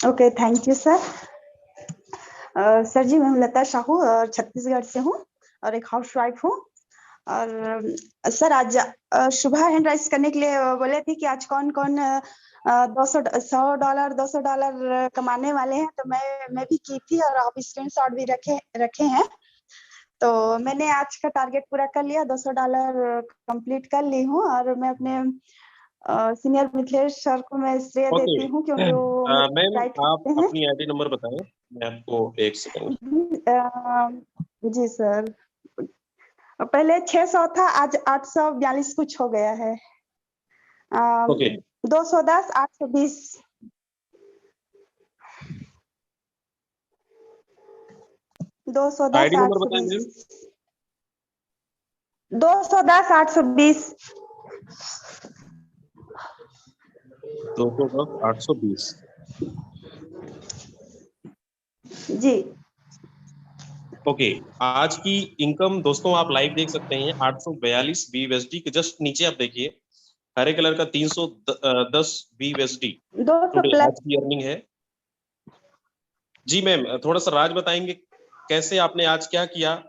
Speaker 4: Okay, thank you sir. Sir ji, मैं लता साहू और छत्तीसगढ़ से हूँ और एक हाउस वाइफ हूँ। और सर आज सुबह हैंड राइज करने के लिए बोले थे कि आज कौन कौन $100 कमाने वाले हैं, तो मैं भी की थी और आप स्क्रीनशॉट भी रखे हैं। तो मैंने आज का टारगेट पूरा कर लिया, $200 कंप्लीट कर ली हूँ। और मैं अपने सीनियर मिथिलेश सर को मैं श्रेय देती हूँ क्योंकि वो
Speaker 3: मैम आप अपनी आईडी नंबर बताएं, मैं आपको एक सेकंड।
Speaker 4: जी सर, पहले 600 था, आज 842 कुछ हो गया है। 210 820 210
Speaker 3: आईडी नंबर बताएं।
Speaker 4: 210 820
Speaker 3: 210 820 जी। ओके, आज की इनकम दोस्तों आप लाइव देख सकते हैं 842 BUSD के जस्ट नीचे आप देखिए हरे कलर का 310 BUSD आज की अर्निंग है। जी मैम, थोड़ा सा राज बताएंगे कैसे आपने आज क्या किया,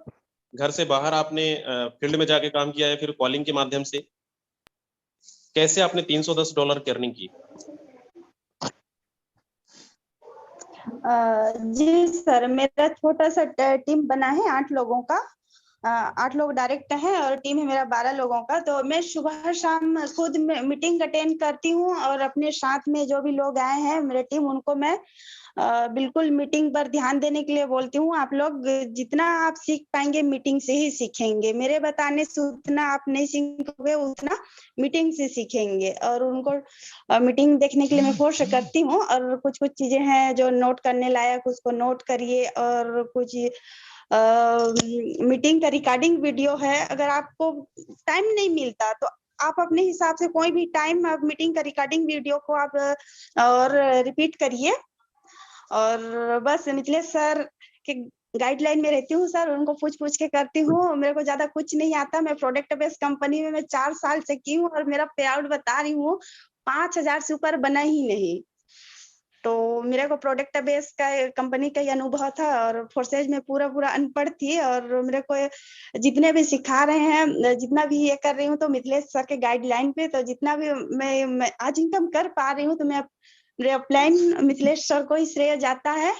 Speaker 3: घर से बाहर आपने फील्ड में जाके काम किया या फिर कॉलिंग के माध्यम से, कैसे आपने $310 की अर्निंग की?
Speaker 4: जी सर, मेरा छोटा सा टीम बना है 8 लोगों का। 8 लोग डायरेक्ट हैं और टीम है मेरा 12 लोगों का। तो मैं सुबह शाम खुद मीटिंग अटेंड करती हूँ और अपने साथ में जो भी लोग आए हैं मेरे टीम, उनको मैं बिल्कुल मीटिंग पर ध्यान देने के लिए बोलती हूँ। आप लोग जितना आप सीख पाएंगे मीटिंग से ही सीखेंगे, मेरे बताने से उतना आप नहीं सीखोगे, उतना मीटिंग से सीखेंगे। और उनको मीटिंग देखने के लिए मैं फोर्स करती हूँ और कुछ चीजें हैं जो नोट करने लायक, उसको नोट करिए। और कुछ मीटिंग का रिकॉर्डिंग वीडियो है। अगर आपको टाइम नहीं मिलता तो आप अपने हिसाब से कोई भी टाइम आप मीटिंग का रिकॉर्डिंग वीडियो को आप और रिपीट करिए। और बस मिथिलेश सर के गाइडलाइन में रहती हूँ सर, उनको पूछ के करती हूँ। मेरे को ज्यादा कुछ नहीं आता। मैं प्रोडक्ट बेस्ड कंपनी में मैं 4 साल से की हूँ और मेरा पे आउट बता रही हूँ 5,000 से ऊपर बना ही नहीं। तो मेरे को प्रोडक्ट बेस का कंपनी का ही अनुभव था और फोर्सेज में पूरा अनपढ़ थी। और मेरे को जितने भी सिखा रहे हैं, जितना भी ये कर रही हूँ तो मिथिलेश सर के गाइडलाइन पे, तो जितना भी मैं आज इनकम कर पा रही हूँ तो मैं मेरे अपलाइन मिथिलेश सर को ही श्रेय जाता है।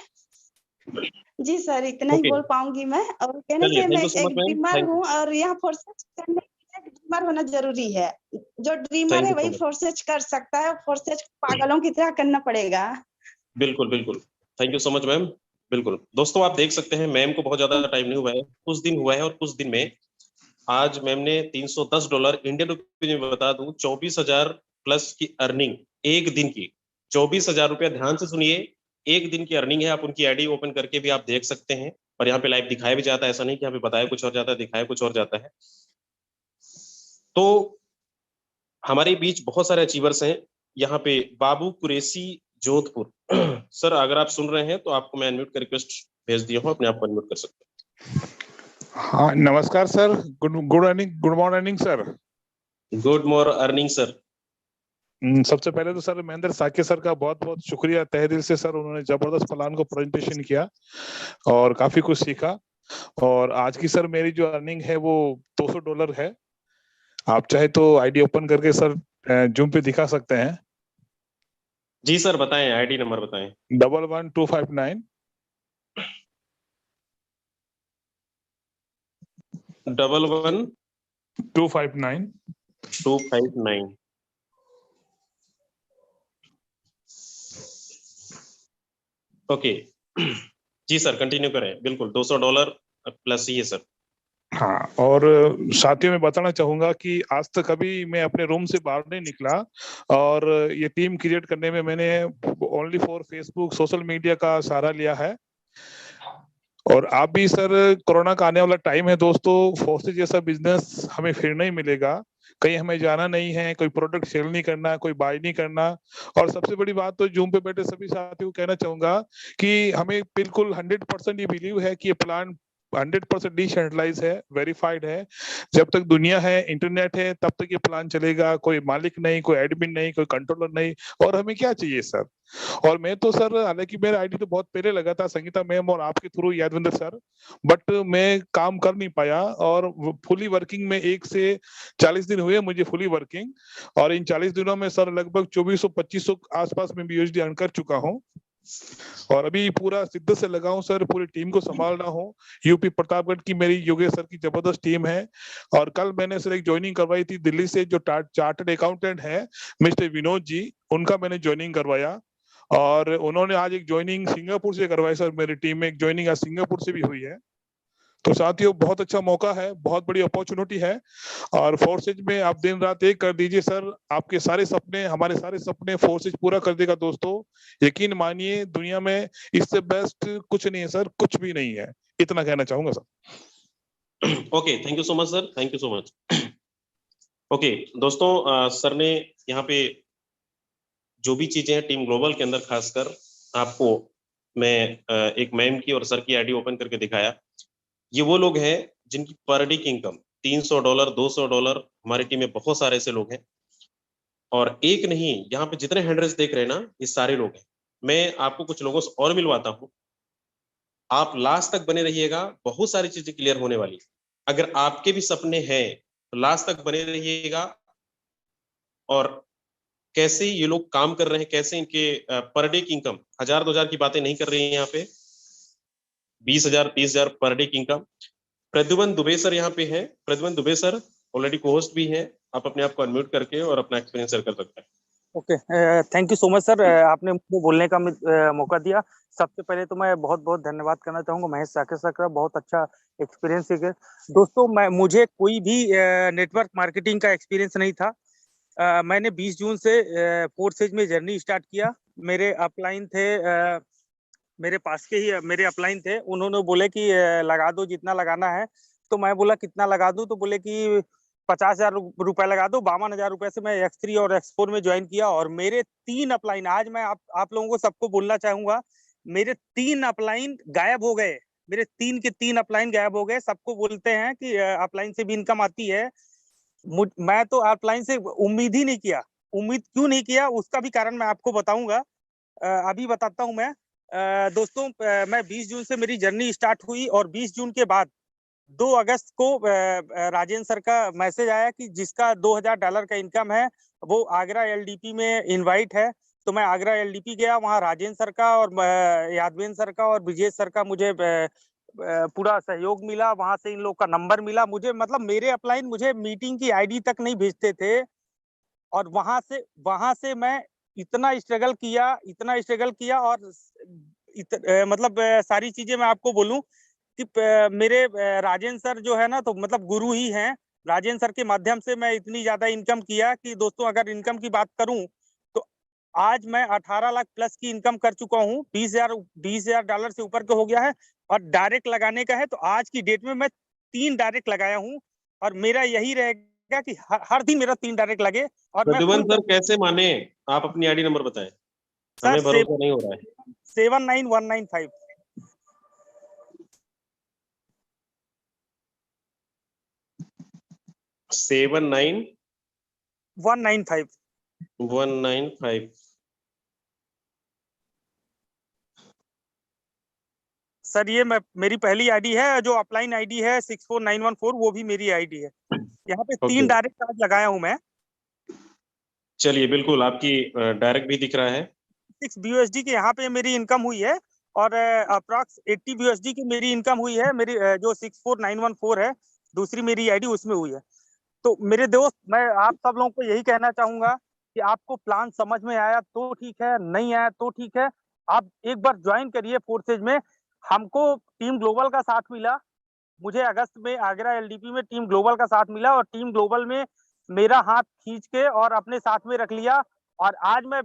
Speaker 4: जी सर, इतना ही बोल पाऊंगी मैं। और कहने
Speaker 3: चलिए,
Speaker 4: से
Speaker 3: थैंक
Speaker 4: मैं
Speaker 3: यू सो
Speaker 4: एक
Speaker 3: मच मैम।
Speaker 4: ड्रीमर हूँ और यहाँ फोर्सेज करने के लिए ड्रीमर होना जरूरी है। जो ड्रीमर
Speaker 3: थैंक
Speaker 4: है
Speaker 3: यू सो
Speaker 4: वही
Speaker 3: मच।
Speaker 4: फोर्सेज कर सकता है। फोर्सेज पागलों की तरह करना पड़ेगा।
Speaker 3: बिल्कुल बिल्कुल, thank you so much ma'am. बिल्कुल दोस्तों, आप देख सकते हैं मैम को बहुत ज्यादा टाइम नहीं हुआ है, कुछ दिन हुआ है, और कुछ दिन में आज मैम ने $310 इंडियन रुपीज में बता दूं 24,000 प्लस की अर्निंग एक दिन की। 24,000 रुपया, ध्यान से सुनिए, एक दिन की अर्निंग है। आप उनकी आईडी ओपन करके भी आप देख सकते हैं, और यहाँ पे लाइव दिखाया भी जाता है, ऐसा नहीं कि यहाँ पे बताया कुछ और जाता है, दिखाया कुछ और जाता है। तो हमारे बीच बहुत सारे अचीवर्स हैं। यहाँ पे बाबू कुरैशी जोधपुर सर, अगर आप सुन रहे हैं तो आपको मैं अनम्यूट का रिक्वेस्ट भेज दिया हूँ, अपने आप को अनम्यूट कर सकते हैं।
Speaker 5: हाँ, नमस्कार sir. Good morning sir.
Speaker 3: Good morning sir.
Speaker 5: सबसे पहले तो सर महेंद्र साके सर का बहुत बहुत शुक्रिया तहे दिल से सर। उन्होंने जबरदस्त प्लान को प्रेजेंटेशन किया और काफी कुछ सीखा। और आज की सर मेरी जो अर्निंग है वो $200 है। आप चाहे तो आईडी ओपन करके सर जूम पे दिखा सकते हैं।
Speaker 3: जी सर, बताएं, आईडी नंबर बताएं।
Speaker 5: 11259
Speaker 3: 11
Speaker 5: 259
Speaker 3: 259। ओके जी सर, कंटिन्यू करें। बिल्कुल $200 प्लस ही है सर।
Speaker 5: हाँ, और साथियों में बताना चाहूंगा कि आज तक कभी मैं अपने रूम से बाहर नहीं निकला, और ये टीम क्रिएट करने में मैंने only for Facebook social media का सहारा लिया है। और आप भी सर, कोरोना का आने वाला टाइम है दोस्तों, फोर्सेज जैसा बिजनेस हमें फिर नहीं मिलेगा। कहीं हमें जाना नहीं है, कोई प्रोडक्ट सेल नहीं करना, कोई बाय नहीं करना। और सबसे बड़ी बात तो जूम पे बैठे सभी साथियों को कहना चाहूंगा कि हमें बिल्कुल 100% ये बिलीव है कि ये प्लान 100% डिसेंट्रलाइज है, वेरीफाइड है। जब तक दुनिया है, इंटरनेट है, तब तक ये प्लान चलेगा। कोई मालिक नहीं, कोई एडमिन नहीं, कोई कंट्रोलर नहीं। और हमें क्या चाहिए सर? और मैं तो सर, हालांकि मेरा आईडी तो बहुत पहले लगा था संगीता मैम और आपके थ्रू यादविंदर सर, बट मैं काम कर नहीं पाया। और फुली वर्किंग में 1 से 40 दिन हुए मुझे फुली वर्किंग। और इन 40 दिनों में सर लगभग 2400-2500 आसपास में भी यूएसडी अर्न कर चुका हूँ। और अभी पूरा शिद्दत से लगा हूं सर, पूरी टीम को संभाल रहा हूं। यूपी प्रतापगढ़ की मेरी योगेश सर की जबरदस्त टीम है। और कल मैंने सर एक ज्वाइनिंग करवाई थी दिल्ली से, जो चार्टर्ड अकाउंटेंट है मिस्टर विनोद जी, उनका मैंने ज्वाइनिंग करवाया। और उन्होंने आज एक ज्वाइनिंग सिंगापुर से करवाई सर। मेरी टीम में एक ज्वाइनिंग आज सिंगापुर से भी हुई है। तो साथियों, बहुत अच्छा मौका है, बहुत बड़ी अपॉर्चुनिटी है। और फोर्सेज में आप दिन रात एक कर दीजिए सर, आपके सारे सपने, हमारे सारे सपने फोर्सेज पूरा कर देगा दोस्तों। यकीन मानिए, दुनिया में इससे बेस्ट कुछ नहीं है सर, कुछ भी नहीं है। इतना कहना चाहूंगा sir.
Speaker 3: Okay, thank you so much sir, thank you so much. Okay दोस्तों, सर ने यहाँ पे जो भी चीजें हैं टीम ग्लोबल के अंदर, खासकर आपको मैं एक मैम की और सर की आईडी ओपन करके दिखाया। ये वो लोग हैं जिनकी पर डे की इनकम $300, $200। हमारी टीम में बहुत सारे ऐसे लोग हैं, और एक नहीं, यहाँ पे जितने हैंड रेज देख रहे हैं ना, ये सारे लोग हैं। मैं आपको कुछ लोगों से और मिलवाता हूँ, आप लास्ट तक बने रहिएगा, बहुत सारी चीजें क्लियर होने वाली। अगर आपके भी सपने हैं तो लास्ट तक बने रहिएगा। और कैसे ये लोग काम कर रहे हैं, कैसे इनके पर डे की इनकम 1000-2000 की बातें नहीं कर रही है यहाँ पे, 20,000 30,000 पर डे की इनकम। प्रद्युमन दुबे सर यहाँ पे हैं। Pradyuman Dubey sir already co-host भी हैं, आप अपने आप को अनम्यूट करके और अपना एक्सपीरियंस शेयर कर सकते हैं।
Speaker 6: Okay, thank you so much sir, आपने मुझे बोलने का मौका दिया। सबसे पहले तो मैं बहुत बहुत धन्यवाद करना चाहूंगा महेश साके सर का, बहुत अच्छा एक्सपीरियंस है दोस्तों। मुझे कोई भी नेटवर्क मार्केटिंग का एक्सपीरियंस नहीं था। मैंने 20 जून से फोर्सेज में जर्नी स्टार्ट किया। मेरे अपलाइन थे मेरे पास के ही मेरे अपलाइन थे, उन्होंने बोले कि लगा दो जितना लगाना है। तो मैं बोला कितना लगा दूं, तो बोले कि 50,000 रुपए लगा दो। 52,000 रुपए से मैं X3 और X4 में ज्वाइन किया और मेरे 3 अपलाइन, आज मैं आप लोगों को सबको बोलना चाहूंगा, मेरे 3 अपलाइन गायब हो गए। मेरे 3 के 3 अपलाइन गायब हो गए। सबको बोलते हैं कि अपलाइन से भी इनकम आती है, मैं तो अपलाइन से उम्मीद ही नहीं किया। उम्मीद क्यों नहीं किया उसका भी कारण मैं आपको बताऊंगा, अभी बताता हूं मैं। दोस्तों, मैं 20 जून से मेरी जर्नी स्टार्ट हुई और 20 जून के बाद 2 अगस्त को राजेंद्र सर का मैसेज आया कि जिसका $2,000 का इनकम है वो आगरा एलडीपी में इनवाइट है। तो मैं आगरा एलडीपी गया, वहाँ राजेंद्र सर का और यादवेंद्र सर का और ब्रिजेश सर का मुझे पूरा सहयोग मिला। वहां से इन लोग का नंबर मिला मुझे, मतलब मेरे अपलाइन मुझे मीटिंग की आईडी तक नहीं भेजते थे। और वहां से मैं इतना स्ट्रगल किया और मतलब सारी चीजें मैं आपको बोलूं कि मेरे राजेंद्र सर जो है ना, तो मतलब गुरु ही हैं। राजेंद्र सर के माध्यम से मैं इतनी ज्यादा इनकम किया कि दोस्तों, अगर इनकम की बात करूं तो आज मैं 18 लाख प्लस की इनकम कर चुका हूं। $20,000 से ऊपर का हो गया है। और डायरेक्ट लगाने का है तो आज की डेट में मैं 3 डायरेक्ट लगाया हूं। और मेरा यही रहेगा कि हर दिन मेरा 3 डायरेक्ट लगे। और मैं
Speaker 3: प्रद्युमन सर कैसे माने? आप अपनी आईडी नंबर बताएं, हमें भरोसा नहीं हो रहा है।
Speaker 6: 79195
Speaker 3: 79
Speaker 6: 195
Speaker 3: 195।
Speaker 6: सर, ये मेरी पहली आईडी है। जो अपलाइन आईडी है 64914, वो भी मेरी आईडी है। यहाँ पे 3 डायरेक्ट आज लगाया हूं मैं।
Speaker 3: चलिए, बिल्कुल आपकी डायरेक्ट भी दिख रहा है।
Speaker 6: 6 BUSD की यहाँ पे मेरी इनकम हुई है और अप्रॉक्स 80 BUSD की मेरी इनकम हुई है। मेरी जो 64914 है, दूसरी मेरी आईडी, उसमें हुई है। तो मेरे दोस्त, मैं आप सब लोगों को यही कहना चाहूंगा कि आपको प्लान समझ में आया तो ठीक है, नहीं आया तो ठीक है, आप एक बार ज्वाइन करिए फोर्सेज में। हमको टीम ग्लोबल का साथ मिला। मुझे अगस्त में आगरा एलडीपी में टीम ग्लोबल का साथ मिला और टीम ग्लोबल में मेरा हाथ खींच के और अपने साथ में रख लिया। और आज मैं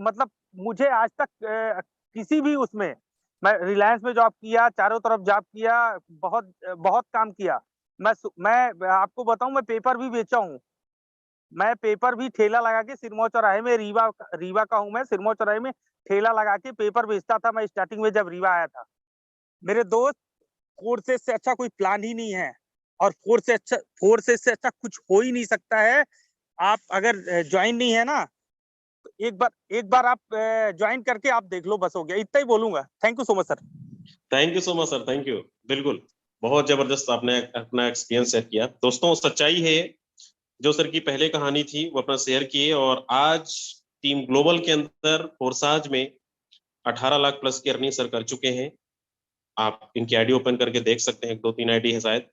Speaker 6: मतलब मुझे आज तक किसी भी उसमें, मैं रिलायंस में जॉब किया, चारों तरफ जॉब किया, बहुत बहुत काम किया। मैं आपको बताऊं, मैं पेपर भी बेचा हूँ। मैं पेपर भी ठेला लगा के सिरमौर चौराहे में, रीवा का हूँ मैं, सिरमौर चौराहे में ठेला लगा के पेपर बेचता था मैं स्टार्टिंग में, जब रीवा आया था। मेरे दोस्त, फोर्सेस से अच्छा कोई प्लान ही नहीं है और फोर्सेस से अच्छा कुछ हो ही नहीं सकता है। आप अगर ज्वाइन नहीं है ना, तो एक बार आप ज्वाइन करके आप देख लो, बस हो गया। इतना ही बोलूंगा। Thank you so much sir.
Speaker 3: Thank you so much sir, thank you. बिल्कुल, बहुत जबरदस्त आपने अपना एक्सपीरियंस शेयर किया। दोस्तों, सच्चाई है, जो सर की पहले कहानी थी वो अपना शेयर किए और आज टीम ग्लोबल के अंदर फोर्साज में 18 लाख प्लस की अर्निंग सर कर चुके हैं। आप इनकी आईडी ओपन करके देख सकते हैं, 2-3 आईडी है शायद।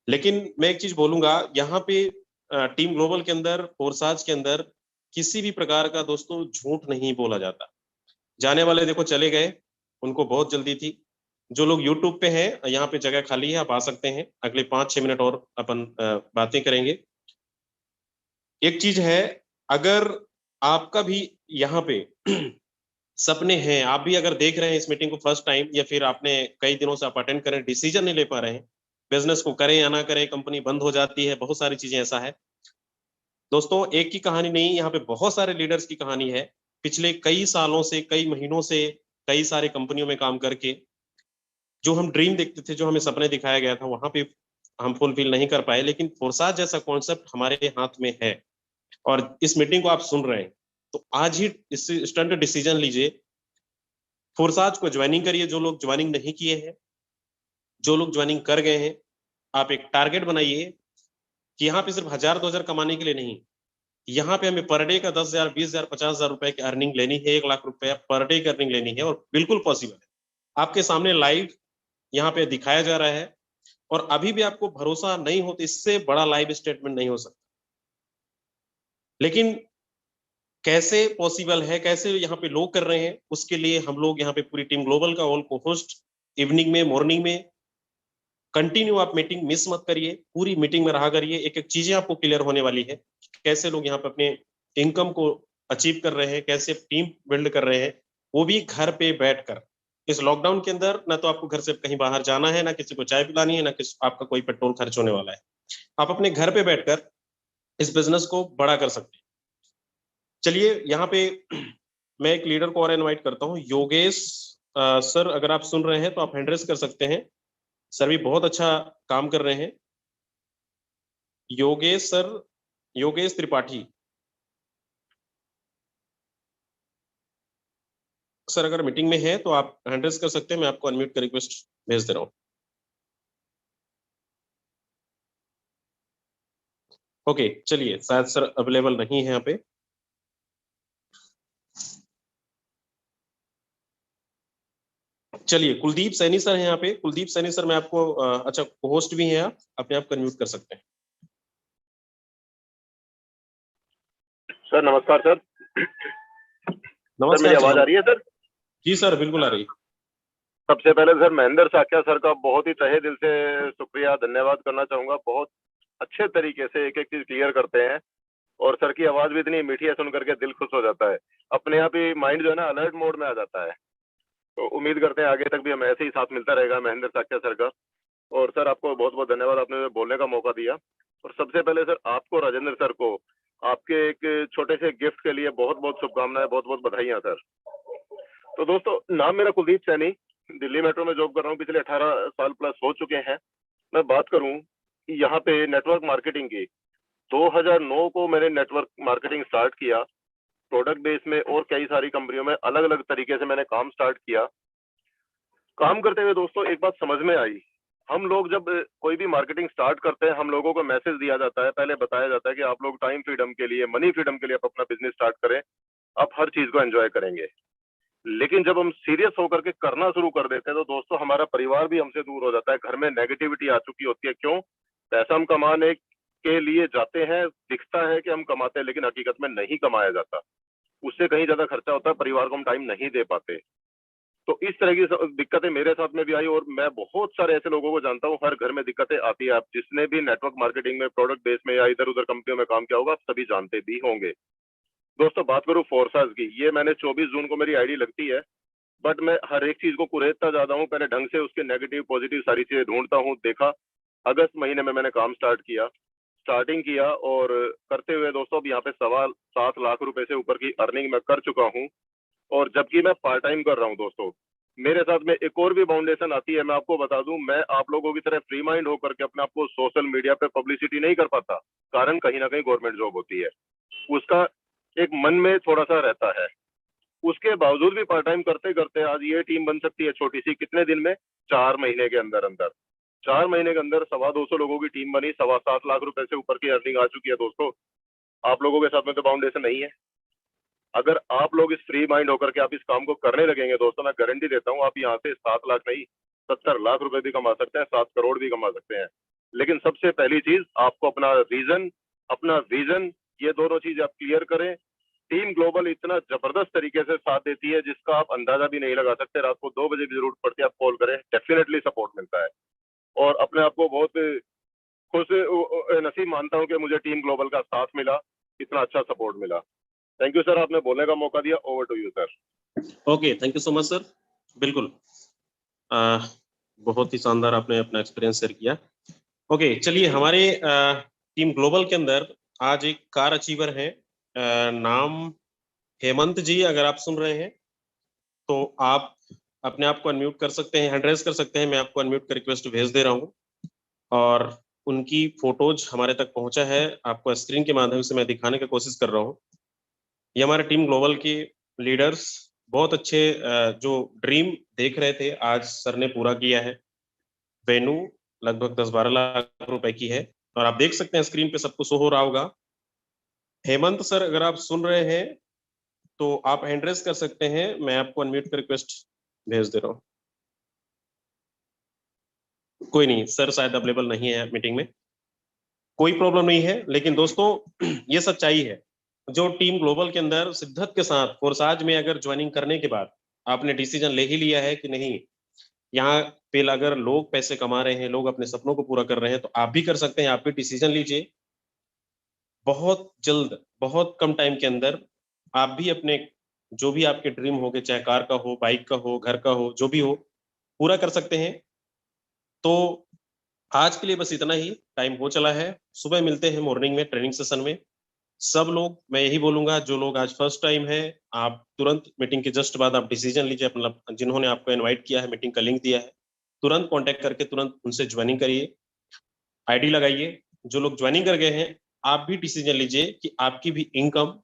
Speaker 3: लेकिन मैं एक चीज बोलूंगा यहाँ पे, टीम ग्लोबल के अंदर, फोर्साज के अंदर किसी भी प्रकार का दोस्तों झूठ नहीं बोला जाता। जाने वाले देखो चले गए, उनको बहुत जल्दी थी। जो लोग यूट्यूब पे हैं, यहाँ पे जगह खाली है, आप आ सकते हैं। अगले 5-6 मिनट और अपन बातें करेंगे। एक चीज है, अगर आपका भी यहाँ पे सपने हैं, आप भी अगर देख रहे हैं इस मीटिंग को फर्स्ट टाइम, या फिर आपने कई दिनों से आप अटेंड करें, डिसीजन नहीं ले पा रहे हैं, बिजनेस को करें या ना करें, कंपनी बंद हो जाती है, बहुत सारी चीजें ऐसा है। दोस्तों, एक की कहानी नहीं, यहाँ पे बहुत सारे लीडर्स की कहानी है। पिछले कई सालों से, कई महीनों से, कई सारे कंपनियों में काम करके जो हम ड्रीम देखते थे, जो हमें सपने दिखाया गया था, वहां पे हम फुलफिल नहीं कर पाए। लेकिन फोर्साज जैसा कॉन्सेप्ट हमारे हाथ में है और इस मीटिंग को आप सुन रहे हैं, तो आज ही इस स्टंट डिसीजन लीजिए, फोर्साज को ज्वाइनिंग करिए। जो लोग ज्वाइनिंग नहीं किए हैं, जो लोग ज्वाइनिंग कर गए हैं, आप एक टारगेट बनाइए कि यहाँ पे सिर्फ 1,000-2,000 कमाने के लिए नहीं, यहाँ पे हमें पर डे का 10,000, 20,000, 50,000 रुपए की अर्निंग लेनी है, 1 लाख रुपए पर डे की अर्निंग लेनी है। और बिल्कुल पॉसिबल है, आपके सामने लाइव यहाँ पे दिखाया जा रहा है। और अभी भी आपको भरोसा नहीं हो तो इससे बड़ा लाइव स्टेटमेंट नहीं हो सकता। लेकिन कैसे पॉसिबल है, कैसे यहाँ पे लोग कर रहे हैं, उसके लिए हम लोग यहाँ पे पूरी टीम ग्लोबल का ऑल को होस्ट, इवनिंग में, मॉर्निंग में कंटिन्यू आप मीटिंग मिस मत करिए, पूरी मीटिंग में रहा करिए। एक एक चीजें आपको क्लियर होने वाली है, कैसे लोग यहाँ पे अपने इनकम को अचीव कर रहे हैं, कैसे टीम बिल्ड कर रहे हैं, वो भी घर पे बैठकर। इस लॉकडाउन के अंदर ना तो आपको घर से कहीं बाहर जाना है, ना किसी को चाय पिलानी है, ना किसी आपका कोई पेट्रोल खर्च होने वाला है। आप अपने घर पे बैठकर इस बिजनेस को बड़ा कर सकते हैं। चलिए यहाँ पे मैं एक लीडर को और इनवाइट करता हूँ, योगेश सर, अगर आप सुन रहे हैं तो आप हैंड रेज कर सकते हैं। सर भी बहुत अच्छा काम कर रहे हैं। योगेश सर, योगेश त्रिपाठी सर, अगर मीटिंग में है तो आप हैंड रेज कर सकते हैं, मैं आपको अनम्यूट का रिक्वेस्ट भेज दे रहा हूँ। ओके, चलिए, शायद सर अवेलेबल नहीं है यहाँ पे। चलिए, कुलदीप सैनी सर हैं यहाँ पे। कुलदीप सैनी सर, मैं आपको अच्छा, होस्ट भी हैं आप, अपने आप अनम्यूट कर सकते हैं।
Speaker 7: सर नमस्कार सर।
Speaker 3: नमस्कार
Speaker 7: सर मेरी आवाज आ रही है सर?
Speaker 3: जी सर, बिल्कुल आ रही है।
Speaker 7: सबसे पहले सर महेंद्र साक्या सर का बहुत ही तहे दिल से शुक्रिया, धन्यवाद करना चाहूंगा। बहुत अच्छे तरीके से एक एक चीज क्लियर करते हैं और सर की आवाज भी इतनी मीठी है, सुन करके दिल खुश हो जाता है। अपने आप ही माइंड जो है ना अलर्ट मोड में आ जाता है। तो उम्मीद करते हैं आगे तक भी हमें ऐसे ही साथ मिलता रहेगा महेंद्र साक्या सर का। और सर आपको बहुत बहुत धन्यवाद, आपने बोलने का मौका दिया। और सबसे पहले सर आपको, राजेंद्र सर को, आपके एक छोटे से गिफ्ट के लिए बहुत बहुत शुभकामनाएं, बहुत बहुत बधाइयां सर। तो दोस्तों, नाम मेरा कुलदीप सैनी, दिल्ली मेट्रो में जॉब कर रहा हूँ, पिछले 18 साल प्लस हो चुके हैं। मैं बात करूं यहाँ पे नेटवर्क मार्केटिंग की, 2009 को मैंने नेटवर्क मार्केटिंग स्टार्ट किया, प्रोडक्ट बेस में और कई सारी कंपनियों में अलग अलग तरीके से मैंने काम स्टार्ट किया। काम करते हुए दोस्तों एक बात समझ में आई, हम लोग जब कोई भी मार्केटिंग स्टार्ट करते हैं, हम लोगों को मैसेज दिया जाता है, पहले बताया जाता है कि आप लोग टाइम फ्रीडम के लिए, मनी फ्रीडम के लिए आप अपना बिजनेस स्टार्ट करें, आप हर चीज को एंजॉय करेंगे। लेकिन जब हम सीरियस होकर के करना शुरू कर देते हैं तो दोस्तों हमारा परिवार भी हमसे दूर हो जाता है, घर में नेगेटिविटी आ चुकी होती है। क्यों? पैसा हम कमाने के लिए जाते हैं, दिखता है कि हम कमाते हैं, लेकिन हकीकत में नहीं कमाया जाता, उससे कहीं ज्यादा खर्चा होता है, परिवार को हम टाइम नहीं दे पाते। तो इस तरह की दिक्कतें मेरे साथ में भी आई और मैं बहुत सारे ऐसे लोगों को जानता हूँ, हर घर में दिक्कतें आती है। आप जिसने भी नेटवर्क मार्केटिंग में, प्रोडक्ट बेस में या इधर उधर कंपनियों में काम किया होगा, आप सभी जानते भी होंगे। दोस्तों बात करूं फोर्साज की, ये मैंने 24 जून को मेरी आईडी लगती है, बट मैं हर एक चीज को कुरेदता जाता हूँ, पहले ढंग से उसके नेगेटिव पॉजिटिव सारी चीजें ढूंढता हूँ। देखा, अगस्त महीने में मैंने काम स्टार्टिंग किया और करते हुए दोस्तों अब यहाँ पे 7.25 लाख रुपए से ऊपर की अर्निंग मैं कर चुका हूँ। और जबकि मैं पार्ट टाइम कर रहा हूँ दोस्तों, मेरे साथ में एक और भी फाउंडेशन आती है। मैं आपको बता दूं, मैं आप लोगों की तरह फ्री माइंड होकर के अपने आप को सोशल मीडिया पे पब्लिसिटी नहीं कर पाता, कारण कहीं ना कहीं गवर्नमेंट जॉब होती है, उसका एक मन में थोड़ा सा रहता है। उसके बावजूद भी पार्ट टाइम करते करते आज ये टीम बन सकती है छोटी सी, कितने दिन में? 4 महीने के अंदर 4 महीने के अंदर 225 लोगों की टीम बनी, 7.25 लाख रुपए से ऊपर की अर्निंग आ चुकी है। दोस्तों आप लोगों के साथ में तो फाउंडेशन नहीं है। अगर आप लोग इस फ्री माइंड होकर के आप इस काम को करने लगेंगे दोस्तों, मैं गारंटी देता हूँ आप यहाँ से 7 लाख नहीं 70 लाख रुपए भी कमा सकते हैं, 7 करोड़ भी कमा सकते हैं। लेकिन सबसे पहली चीज, आपको अपना रीजन, अपना विजन, ये दोनों चीज आप क्लियर करें। टीम ग्लोबल इतना जबरदस्त तरीके से साथ देती है जिसका आप अंदाजा भी नहीं लगा सकते। रात को 2 बजे भी जरूरत पड़ती है, आप कॉल करें, डेफिनेटली सपोर्ट मिलता है। और अपने आप को बहुत खुश नसीब मानता हूँ कि मुझे टीम ग्लोबल का साथ मिला, इतना अच्छा सपोर्ट मिला। थैंक यू सर, आपने बोलने का मौका दिया। Over to you sir.
Speaker 3: Okay, thank you so much sir. बिल्कुल, बहुत ही शानदार आपने अपना एक्सपीरियंस शेयर किया। ओके, चलिए, हमारे टीम ग्लोबल के अंदर आज एक कार अचीवर है, नाम हेमंत जी। अगर आप सुन रहे हैं तो आप अपने आप को अनम्यूट कर सकते हैं, हैंड रेज कर सकते हैं, मैं आपको अनम्यूट का रिक्वेस्ट भेज दे रहा हूँ। और उनकी फोटोज हमारे तक पहुंचा है, आपको स्क्रीन के माध्यम से मैं दिखाने की कोशिश कर रहा हूँ। ये हमारे टीम ग्लोबल के लीडर्स बहुत अच्छे जो ड्रीम देख रहे थे, आज सर ने पूरा किया है। वेन्यू लगभग 10-12 लाख रुपए की है और आप देख सकते हैं स्क्रीन पे सबको शो हो रहा होगा। हेमंत सर, अगर आप सुन रहे हैं तो आप हैंड रेज कर सकते हैं, मैं आपको अनम्यूट का रिक्वेस्ट भेज दे रहा हूँ। कोई नहीं, सर शायद अवेलेबल नहीं है मीटिंग में, कोई प्रॉब्लम नहीं है। लेकिन दोस्तों ये सच्चाई है, जो टीम ग्लोबल के अंदर शिद्दत के साथ फोर्साज में अगर ज्वाइनिंग करने के बाद आपने डिसीजन ले ही लिया है कि नहीं, यहाँ पे अगर लोग पैसे कमा रहे हैं, लोग अपने सपनों को पूरा कर रहे हैं, तो आप भी कर सकते हैं। आप भी डिसीजन लीजिए, बहुत जल्द, बहुत कम टाइम के अंदर आप भी अपने जो भी आपके ड्रीम हो गए, चाहे कार का हो, बाइक का हो, घर का हो, जो भी हो, पूरा कर सकते हैं। तो आज के लिए बस इतना ही, टाइम हो चला है। सुबह मिलते हैं मॉर्निंग में ट्रेनिंग सेशन में। सब लोग, मैं यही बोलूंगा, जो लोग आज फर्स्ट टाइम है, आप तुरंत मीटिंग के जस्ट बाद आप डिसीजन लीजिए अपना, जिन्होंने आपको इनवाइट किया है, मीटिंग का लिंक दिया है, तुरंत कांटेक्ट करके तुरंत उनसे ज्वाइनिंग करिए, आईडी लगाइए। जो लोग ज्वाइनिंग कर गए हैं, आप भी डिसीजन लीजिए कि आपकी भी इनकम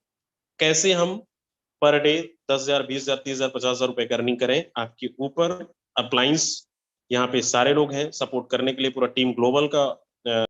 Speaker 3: कैसे हम पर डे 10,000, 20,000, 30,000, 50,000 रुपए का अर्निंग करें। आपके ऊपर अप्लायंस यहाँ पे सारे लोग हैं सपोर्ट करने के लिए, पूरा टीम ग्लोबल का